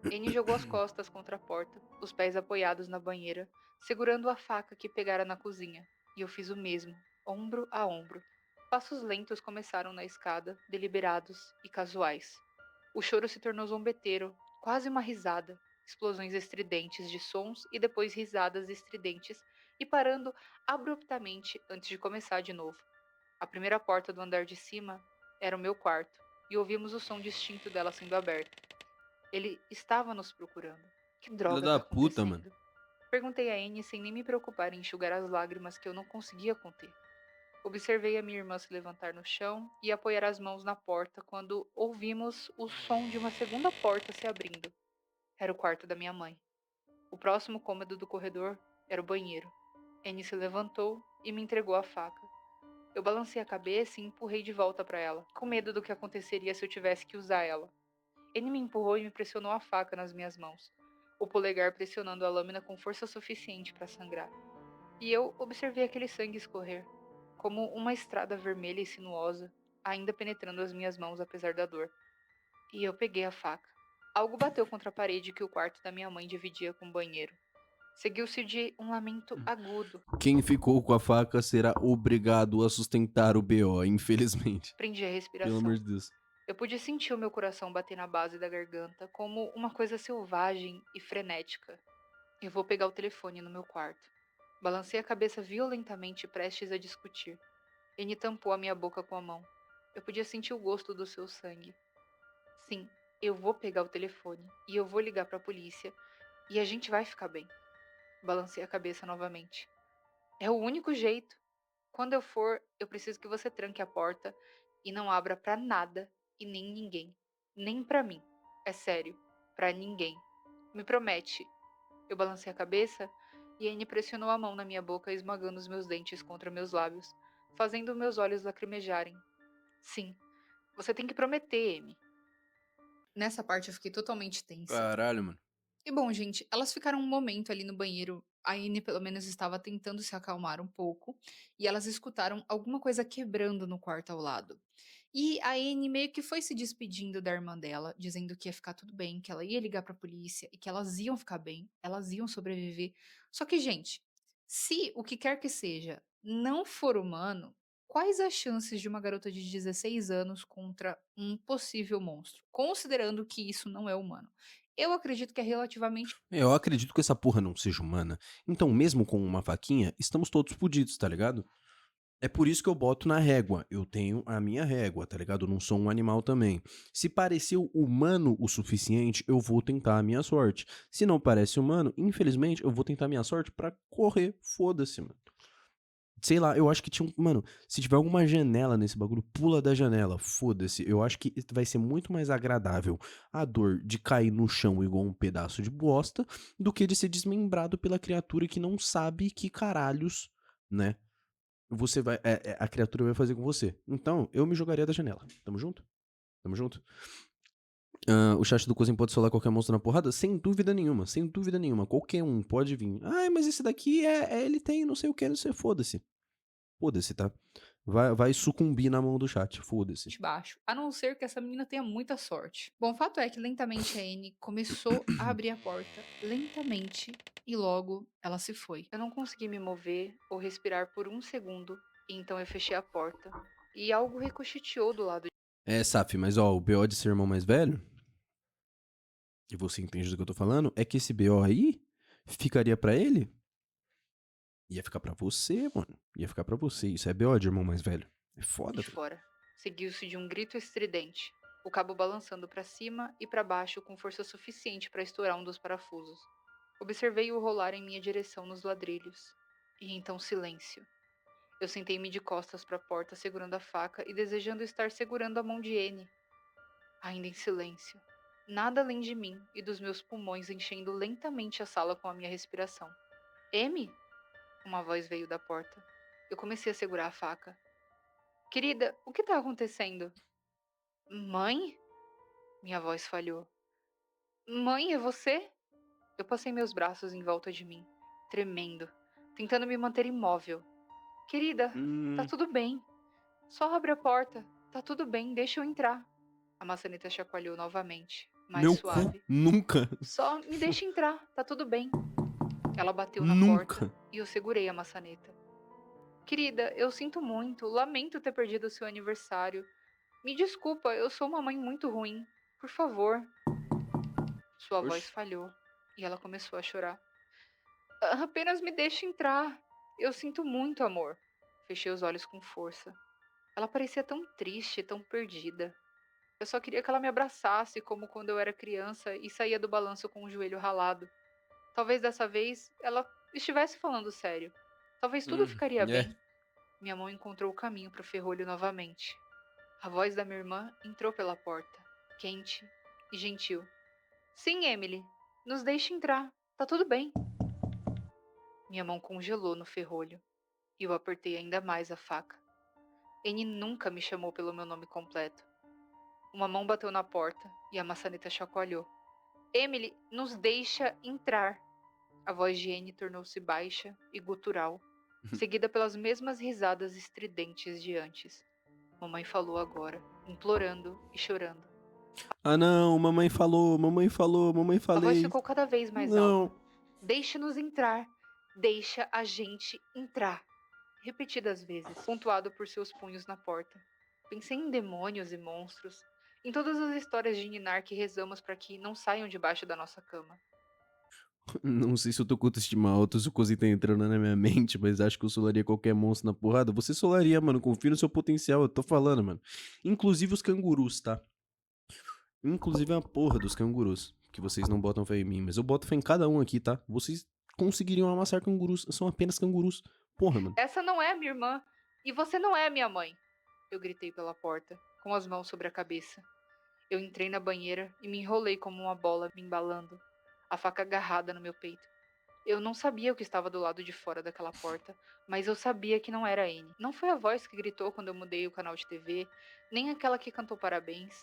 N jogou as costas contra a porta, os pés apoiados na banheira, segurando a faca que pegara na cozinha, e eu fiz o mesmo, ombro a ombro. Passos lentos começaram na escada, deliberados e casuais. O choro se tornou zombeteiro, quase uma risada, explosões estridentes de sons e depois risadas estridentes, e parando abruptamente antes de começar de novo. A primeira porta do andar de cima era o meu quarto, e ouvimos o som distinto dela sendo aberta. Ele estava nos procurando. Que Filha droga da tá puta, mano. acontecendo? Perguntei a Anne sem nem me preocupar em enxugar as lágrimas que eu não conseguia conter. Observei a minha irmã se levantar no chão e apoiar as mãos na porta quando ouvimos o som de uma segunda porta se abrindo. Era o quarto da minha mãe. O próximo cômodo do corredor era o banheiro. Anne se levantou e me entregou a faca. Eu balancei a cabeça e empurrei de volta para ela, com medo do que aconteceria se eu tivesse que usar ela. Ele me empurrou e me pressionou a faca nas minhas mãos, o polegar pressionando a lâmina com força suficiente para sangrar. E eu observei aquele sangue escorrer, como uma estrada vermelha e sinuosa, ainda penetrando as minhas mãos apesar da dor. E eu peguei a faca. Algo bateu contra a parede que o quarto da minha mãe dividia com o banheiro. Seguiu-se de um lamento agudo. Quem ficou com a faca será obrigado a sustentar o BO, infelizmente. Prendi a Pelo amor respiração. de Deus. Eu pude sentir o meu coração bater na base da garganta, como uma coisa selvagem e frenética. Eu vou pegar o telefone no meu quarto. Balancei a cabeça violentamente, prestes a discutir. N tampou a minha boca com a mão. Eu podia sentir o gosto do seu sangue. Sim, eu vou pegar o telefone e eu vou ligar para a polícia e a gente vai ficar bem. Balancei a cabeça novamente. É o único jeito. Quando eu for, eu preciso que você tranque a porta e não abra pra nada e nem ninguém. Nem pra mim. É sério. Pra ninguém. Me promete. Eu balancei a cabeça e Anne pressionou a mão na minha boca, esmagando os meus dentes contra meus lábios, fazendo meus olhos lacrimejarem. Sim, você tem que prometer, Amy. Nessa parte eu fiquei totalmente tensa. Caralho, mano. E bom, gente, elas ficaram um momento ali no banheiro. A Anne pelo menos estava tentando se acalmar um pouco, e elas escutaram alguma coisa quebrando no quarto ao lado. E a Anne meio que foi se despedindo da irmã dela, dizendo que ia ficar tudo bem, que ela ia ligar pra polícia e que elas iam ficar bem, elas iam sobreviver. Só que, gente, se o que quer que seja não for humano, quais as chances de uma garota de 16 anos contra um possível monstro? Considerando que isso não é humano. Eu acredito que é relativamente Eu acredito que essa porra não seja humana. Então, mesmo com uma faquinha, estamos todos fodidos, tá ligado? É por isso que eu boto na régua. Eu tenho a minha régua, tá ligado? Eu não sou um animal também. Se pareceu humano o suficiente, eu vou tentar a minha sorte. Se não parece humano, infelizmente, eu vou tentar a minha sorte pra correr. Foda-se, mano. Sei lá, eu acho que tinha um. Mano, se tiver alguma janela nesse bagulho, pula da janela. Foda-se. Eu acho que vai ser muito mais agradável a dor de cair no chão igual um pedaço de bosta do que de ser desmembrado pela criatura que não sabe que caralhos, né? Você vai. A criatura vai fazer com você. Então, eu me jogaria da janela. Tamo junto? Tamo junto? O chat do Cozinho pode solar qualquer monstro na porrada? Sem dúvida nenhuma, sem dúvida nenhuma. Qualquer um pode vir. Ai, mas esse daqui ele tem não sei o que, não sei. Foda-se. Foda-se, tá? Vai sucumbir na mão do chat. Foda-se. baixo, a não ser que essa menina tenha muita sorte. Bom, o fato é que lentamente a Anne começou a abrir a porta, lentamente, e logo ela se foi. Eu não consegui me mover ou respirar por um segundo, e então eu fechei a porta, e algo ricocheteou do lado. Saf, mas ó, o BO de ser irmão mais velho, e você entende do que eu tô falando, é que esse BO aí ficaria pra ele? Ia ficar pra você, mano. Ia ficar pra você. Isso é BO de irmão mais velho. É foda, De velho. fora. Seguiu-se de um grito estridente, o cabo balançando para cima e para baixo com força suficiente para estourar um dos parafusos. Observei-o rolar em minha direção nos ladrilhos. E então silêncio. Eu sentei-me de costas para a porta, segurando a faca e desejando estar segurando a mão de N. Ainda em silêncio. Nada além de mim e dos meus pulmões enchendo lentamente a sala com a minha respiração. M? Uma voz veio da porta. Eu comecei a segurar a faca. Querida, o que está acontecendo? Mãe? Minha voz falhou. Mãe, é você? Eu passei meus braços em volta de mim, tremendo, tentando me manter imóvel. Querida, tá Hum, tudo bem. Só abre a porta. Tá tudo bem, deixa eu entrar. A maçaneta chacoalhou novamente, mais meu cu, suave. nunca. Só me deixa entrar, tá tudo bem. Ela bateu na porta Nunca. e eu segurei a maçaneta. Querida, eu sinto muito, lamento ter perdido o seu aniversário. Me desculpa, eu sou uma mãe muito ruim. Por favor. Sua voz Oxi. falhou e ela começou a chorar. Apenas me deixe entrar. Eu sinto muito, amor. Fechei os olhos com força. Ela parecia tão triste, tão perdida. Eu só queria que ela me abraçasse, como quando eu era criança e saía do balanço com o joelho ralado. Talvez dessa vez ela estivesse falando sério. Talvez tudo ficaria É. bem. Minha mão encontrou o caminho para o ferrolho novamente. A voz da minha irmã entrou pela porta, quente e gentil. Sim, Emily, nos deixe entrar. Tá tudo bem. Minha mão congelou no ferrolho e eu apertei ainda mais a faca. N nunca me chamou pelo meu nome completo. Uma mão bateu na porta e a maçaneta chacoalhou. Emily, nos deixa entrar. A voz de Anne tornou-se baixa e gutural, seguida pelas mesmas risadas estridentes de antes. Mamãe falou agora, implorando e chorando. Ah não, mamãe falou, mamãe falou, mamãe A voz falei. ficou cada vez mais alta. Não. Deixe-nos entrar. Deixa a gente entrar. Repetidas vezes, pontuado por seus punhos na porta. Pensei em demônios e monstros, em todas as histórias de Ninar que rezamos para que não saiam debaixo da nossa cama. Não sei se eu tô com autoestima alta ou se o coisa tá entrando na minha mente, mas acho que eu solaria qualquer monstro na porrada. Você solaria, mano. Confia no seu potencial, eu tô falando, mano. Inclusive os cangurus, tá? Inclusive a porra dos cangurus. Que vocês não botam fé em mim, mas eu boto fé em cada um aqui, tá? Vocês conseguiriam amassar cangurus. São apenas cangurus. Porra, mano. Essa não é minha irmã, e você não é minha mãe. Eu gritei pela porta, com as mãos sobre a cabeça. Eu entrei na banheira e me enrolei como uma bola me embalando, a faca agarrada no meu peito. Eu não sabia o que estava do lado de fora daquela porta, mas eu sabia que não era a Anne. Não foi a voz que gritou quando eu mudei o canal de TV, nem aquela que cantou parabéns,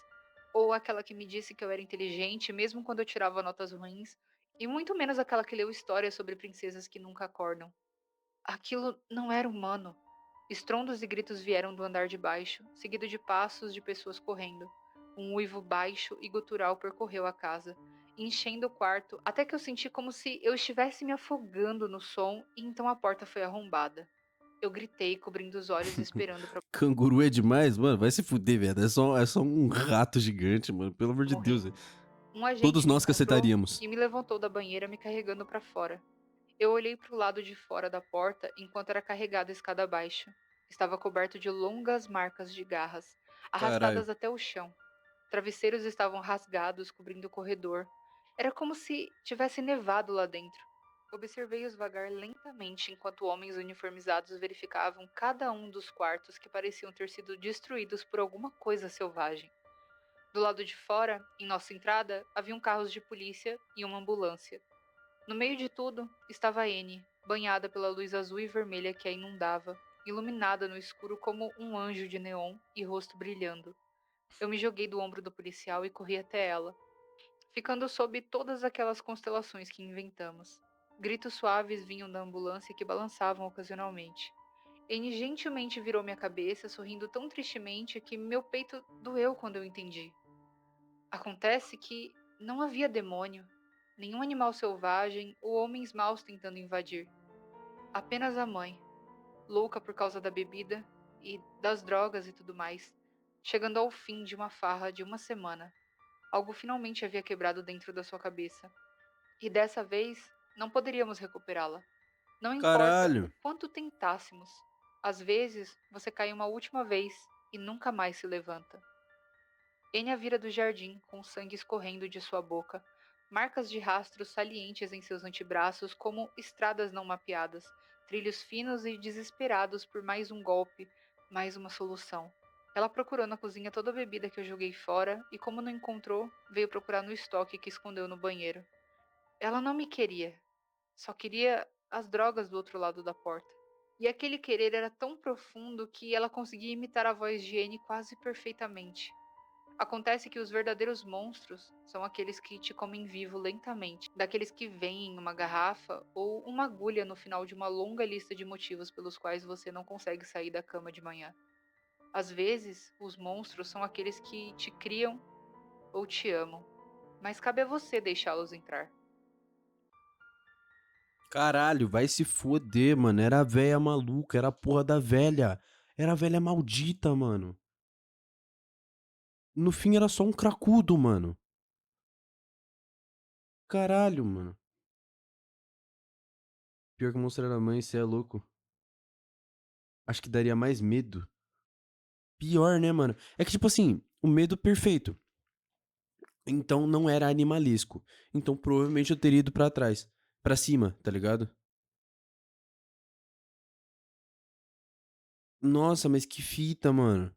ou aquela que me disse que eu era inteligente mesmo quando eu tirava notas ruins, e muito menos aquela que leu histórias sobre princesas que nunca acordam. Aquilo não era humano. Estrondos e gritos vieram do andar de baixo, seguido de passos de pessoas correndo. Um uivo baixo e gutural percorreu a casa, enchendo o quarto até que eu senti como se eu estivesse me afogando no som e então a porta foi arrombada. Eu gritei, cobrindo os olhos e esperando para Canguru é demais, mano. Vai se fuder, velho. É só um rato gigante, mano. Pelo amor de morrer. Deus, velho. Um Todos agente me nós que encontrou aceitaríamos. e me levantou da banheira, me carregando para fora. Eu olhei para o lado de fora da porta enquanto era carregada a escada abaixo. Estava coberto de longas marcas de garras, Caralho. arrastadas até o chão. Travesseiros estavam rasgados, cobrindo o corredor. Era como se tivesse nevado lá dentro. Observei-os vagar lentamente enquanto homens uniformizados verificavam cada um dos quartos que pareciam ter sido destruídos por alguma coisa selvagem. Do lado de fora, em nossa entrada, haviam carros de polícia e uma ambulância. No meio de tudo estava Anne, banhada pela luz azul e vermelha que a inundava, iluminada no escuro como um anjo de neon e rosto brilhando. Eu me joguei do ombro do policial e corri até ela, ficando sob todas aquelas constelações que inventamos. Gritos suaves vinham da ambulância que balançavam ocasionalmente. Anne gentilmente virou minha cabeça, sorrindo tão tristemente que meu peito doeu quando eu entendi. Acontece que não havia demônio, nenhum animal selvagem ou homens maus tentando invadir. Apenas a mãe, louca por causa da bebida e das drogas e tudo mais, chegando ao fim de uma farra de uma semana. Algo finalmente havia quebrado dentro da sua cabeça. E dessa vez, não poderíamos recuperá-la. Não importa o Caralho. quanto tentássemos. Às vezes, você cai uma última vez e nunca mais se levanta. Enya vira do jardim, com sangue escorrendo de sua boca, marcas de rastros salientes em seus antebraços como estradas não mapeadas, trilhos finos e desesperados por mais um golpe, mais uma solução. Ela procurou na cozinha toda a bebida que eu joguei fora e, como não encontrou, veio procurar no estoque que escondeu no banheiro. Ela não me queria, só queria as drogas do outro lado da porta. E aquele querer era tão profundo que ela conseguia imitar a voz de Anne quase perfeitamente. Acontece que os verdadeiros monstros são aqueles que te comem vivo lentamente, daqueles que vêm em uma garrafa ou uma agulha no final de uma longa lista de motivos pelos quais você não consegue sair da cama de manhã. Às vezes, os monstros são aqueles que te criam ou te amam, mas cabe a você deixá-los entrar. Caralho, vai se foder, mano. Era a véia maluca, era a porra da velha. Era a velha maldita, mano. No fim era só um cracudo, mano. Caralho, mano. Pior que Monstro da Mãe, cê é louco. Acho que daria mais medo. Pior, né, mano? É que, tipo assim, o medo perfeito. Então não era animalesco. Então provavelmente eu teria ido pra trás. Pra cima, tá ligado? Nossa, mas que fita, mano.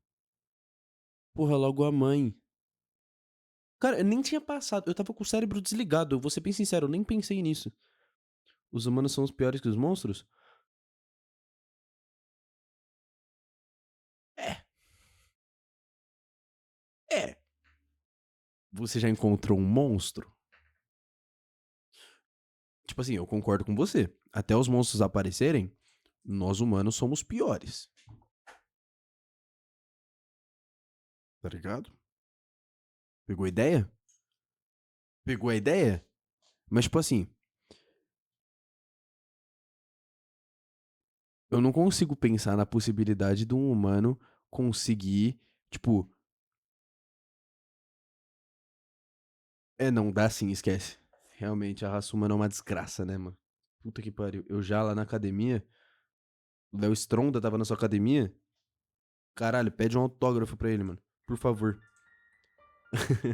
Porra, logo a mãe. Cara, eu nem tinha passado. Eu tava com o cérebro desligado. Eu vou ser bem sincero, eu nem pensei nisso. Os humanos são os piores que os monstros? É, é. Você já encontrou um monstro? Tipo assim, eu concordo com você. Até os monstros aparecerem, nós humanos somos piores. Tá ligado? Pegou a ideia? Pegou a ideia? Mas, tipo assim, eu não consigo pensar na possibilidade de um humano conseguir, tipo, não dá sim, esquece. Realmente, a raça humana é uma desgraça, né, mano? Puta que pariu. Eu já lá na academia, o Léo Stronda tava na sua academia. Caralho, pede um autógrafo pra ele, mano. Por favor.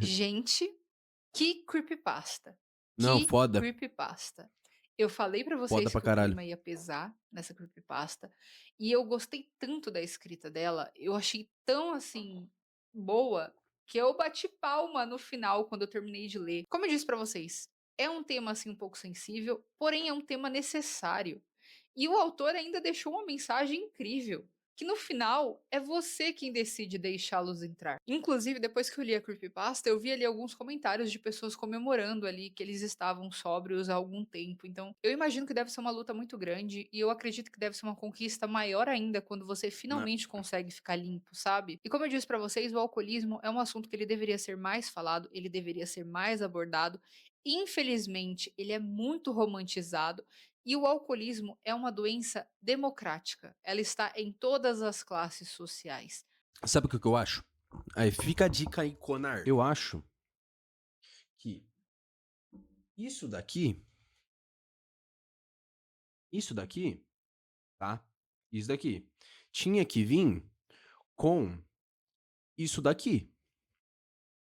Gente, que creepypasta. Não, Que foda. creepypasta. Eu falei pra Foda vocês pra que o caralho. clima ia pesar nessa creepypasta, e eu gostei tanto da escrita dela, eu achei tão, assim, boa, que eu bati palma no final quando eu terminei de ler. Como eu disse pra vocês, é um tema, assim, um pouco sensível, porém é um tema necessário. E o autor ainda deixou uma mensagem incrível, que no final é você quem decide deixá-los entrar. Inclusive, depois que eu li a creepypasta, eu vi ali alguns comentários de pessoas comemorando ali que eles estavam sóbrios há algum tempo. Então, eu imagino que deve ser uma luta muito grande e eu acredito que deve ser uma conquista maior ainda quando você Né? finalmente consegue ficar limpo, sabe? E como eu disse pra vocês, o alcoolismo é um assunto que ele deveria ser mais falado, ele deveria ser mais abordado. Infelizmente, ele é muito romantizado e o alcoolismo é uma doença democrática. Ela está em todas as classes sociais. Sabe o que eu acho? Aí, fica a dica aí, Conar. Eu acho que isso daqui, isso daqui, tá? Isso daqui. Tinha que vir com isso daqui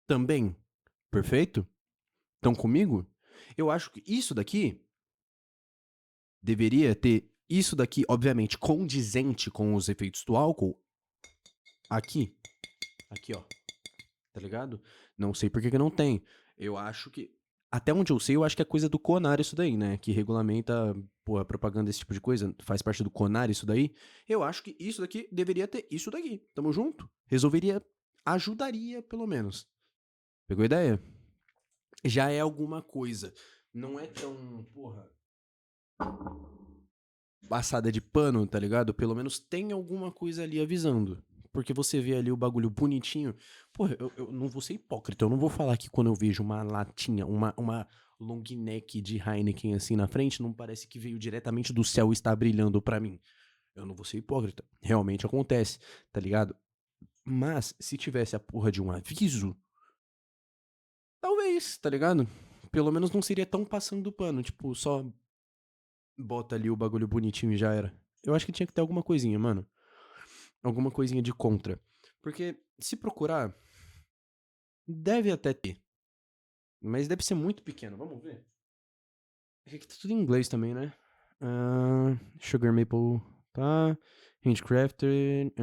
também. Perfeito? Estão comigo? Eu acho que isso daqui deveria ter isso daqui, obviamente, condizente com os efeitos do álcool aqui. Aqui, ó. Tá ligado? Não sei por que que não tem. Eu acho que. Até onde eu sei, eu acho que é coisa do CONAR isso daí, né? Que regulamenta, pô, a propaganda desse tipo de coisa. Faz parte do CONAR isso daí. Eu acho que isso daqui deveria ter isso daqui. Tamo junto? Resolveria. Ajudaria, pelo menos. Pegou a ideia? Já é alguma coisa. Não é tão, porra, passada de pano, tá ligado? Pelo menos tem alguma coisa ali avisando. Porque você vê ali o bagulho bonitinho. Porra, eu não vou ser hipócrita. Eu não vou falar que quando eu vejo uma latinha, uma long neck de Heineken assim na frente, não parece que veio diretamente do céu e está brilhando pra mim. Eu não vou ser hipócrita. Realmente acontece, tá ligado? Mas, se tivesse a porra de um aviso, talvez, tá ligado? Pelo menos não seria tão passando do pano. Tipo, só bota ali o bagulho bonitinho e já era. Eu acho que tinha que ter alguma coisinha, mano. Alguma coisinha de contra. Porque se procurar, deve até ter. Mas deve ser muito pequeno. Vamos ver. É que aqui tá tudo em inglês também, né? Sugar Maple, tá? Handcrafted,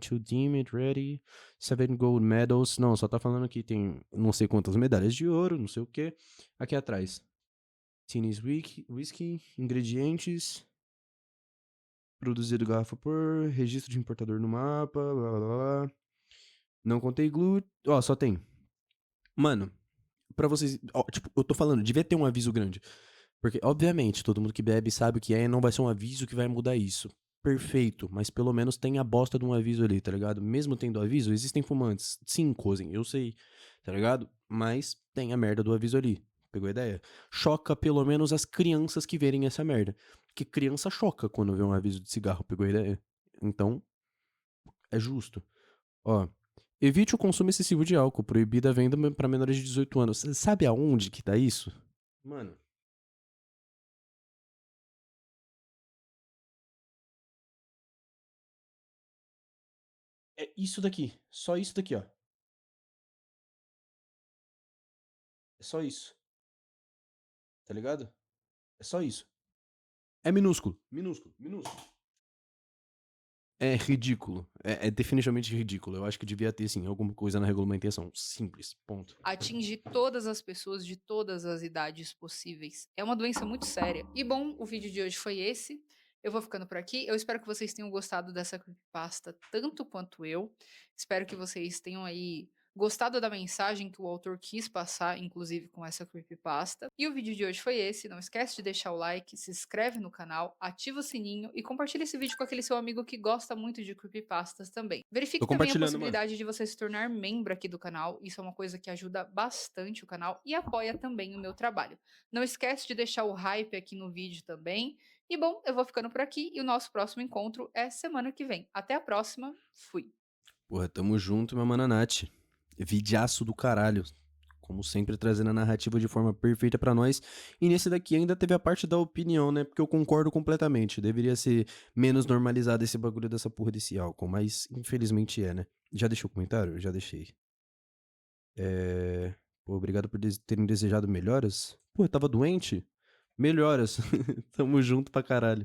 to deem it ready. 7 gold medals. Não, só tá falando que tem não sei quantas medalhas de ouro, não sei o que. Aqui atrás. Teenage whisky, ingredientes. Produzido garrafa por, registro de importador no mapa, blá blá blá. Não contei glúten. Ó, só tem. Mano, pra vocês. Ó, tipo, eu tô falando, devia ter um aviso grande. Porque, obviamente, todo mundo que bebe sabe o que é e não vai ser um aviso que vai mudar isso. Perfeito, mas pelo menos tem a bosta de um aviso ali, tá ligado? Mesmo tendo aviso, existem fumantes. Sim, Cozen, eu sei, tá ligado? Mas tem a merda do aviso ali. Pegou a ideia? Choca pelo menos as crianças que verem essa merda. Porque criança choca quando vê um aviso de cigarro, pegou a ideia? Então, é justo. Ó, evite o consumo excessivo de álcool, proibida a venda para menores de 18 anos. Sabe aonde que tá isso? Mano, é isso daqui. Só isso daqui, ó. É só isso. Tá ligado? É só isso. É minúsculo. Minúsculo. Minúsculo. É ridículo. É definitivamente ridículo. Eu acho que devia ter, sim, alguma coisa na regulamentação. Simples. Ponto. Atinge todas as pessoas de todas as idades possíveis. É uma doença muito séria. E bom, o vídeo de hoje foi esse. Eu vou ficando por aqui. Eu espero que vocês tenham gostado dessa creepypasta tanto quanto eu. Espero que vocês tenham aí gostado da mensagem que o autor quis passar, inclusive com essa creepypasta. E o vídeo de hoje foi esse. Não esquece de deixar o like, se inscreve no canal, ativa o sininho e compartilha esse vídeo com aquele seu amigo que gosta muito de creepypastas também. Tô Verifique também a compartilhando, mano. possibilidade de você se tornar membro aqui do canal. Isso é uma coisa que ajuda bastante o canal e apoia também o meu trabalho. Não esquece de deixar o hype aqui no vídeo também. E bom, eu vou ficando por aqui e o nosso próximo encontro é semana que vem. Até a próxima. Fui. Porra, tamo junto, minha mana Nath. Vidiaço do caralho. Como sempre, trazendo a narrativa de forma perfeita pra nós. E nesse daqui ainda teve a parte da opinião, né? Porque eu concordo completamente. Deveria ser menos normalizado esse bagulho dessa porra desse álcool. Mas infelizmente é, né? Já deixou o comentário? Já deixei. Pô, obrigado por terem desejado melhoras. Pô, eu tava doente? Melhoras. Tamo junto pra caralho.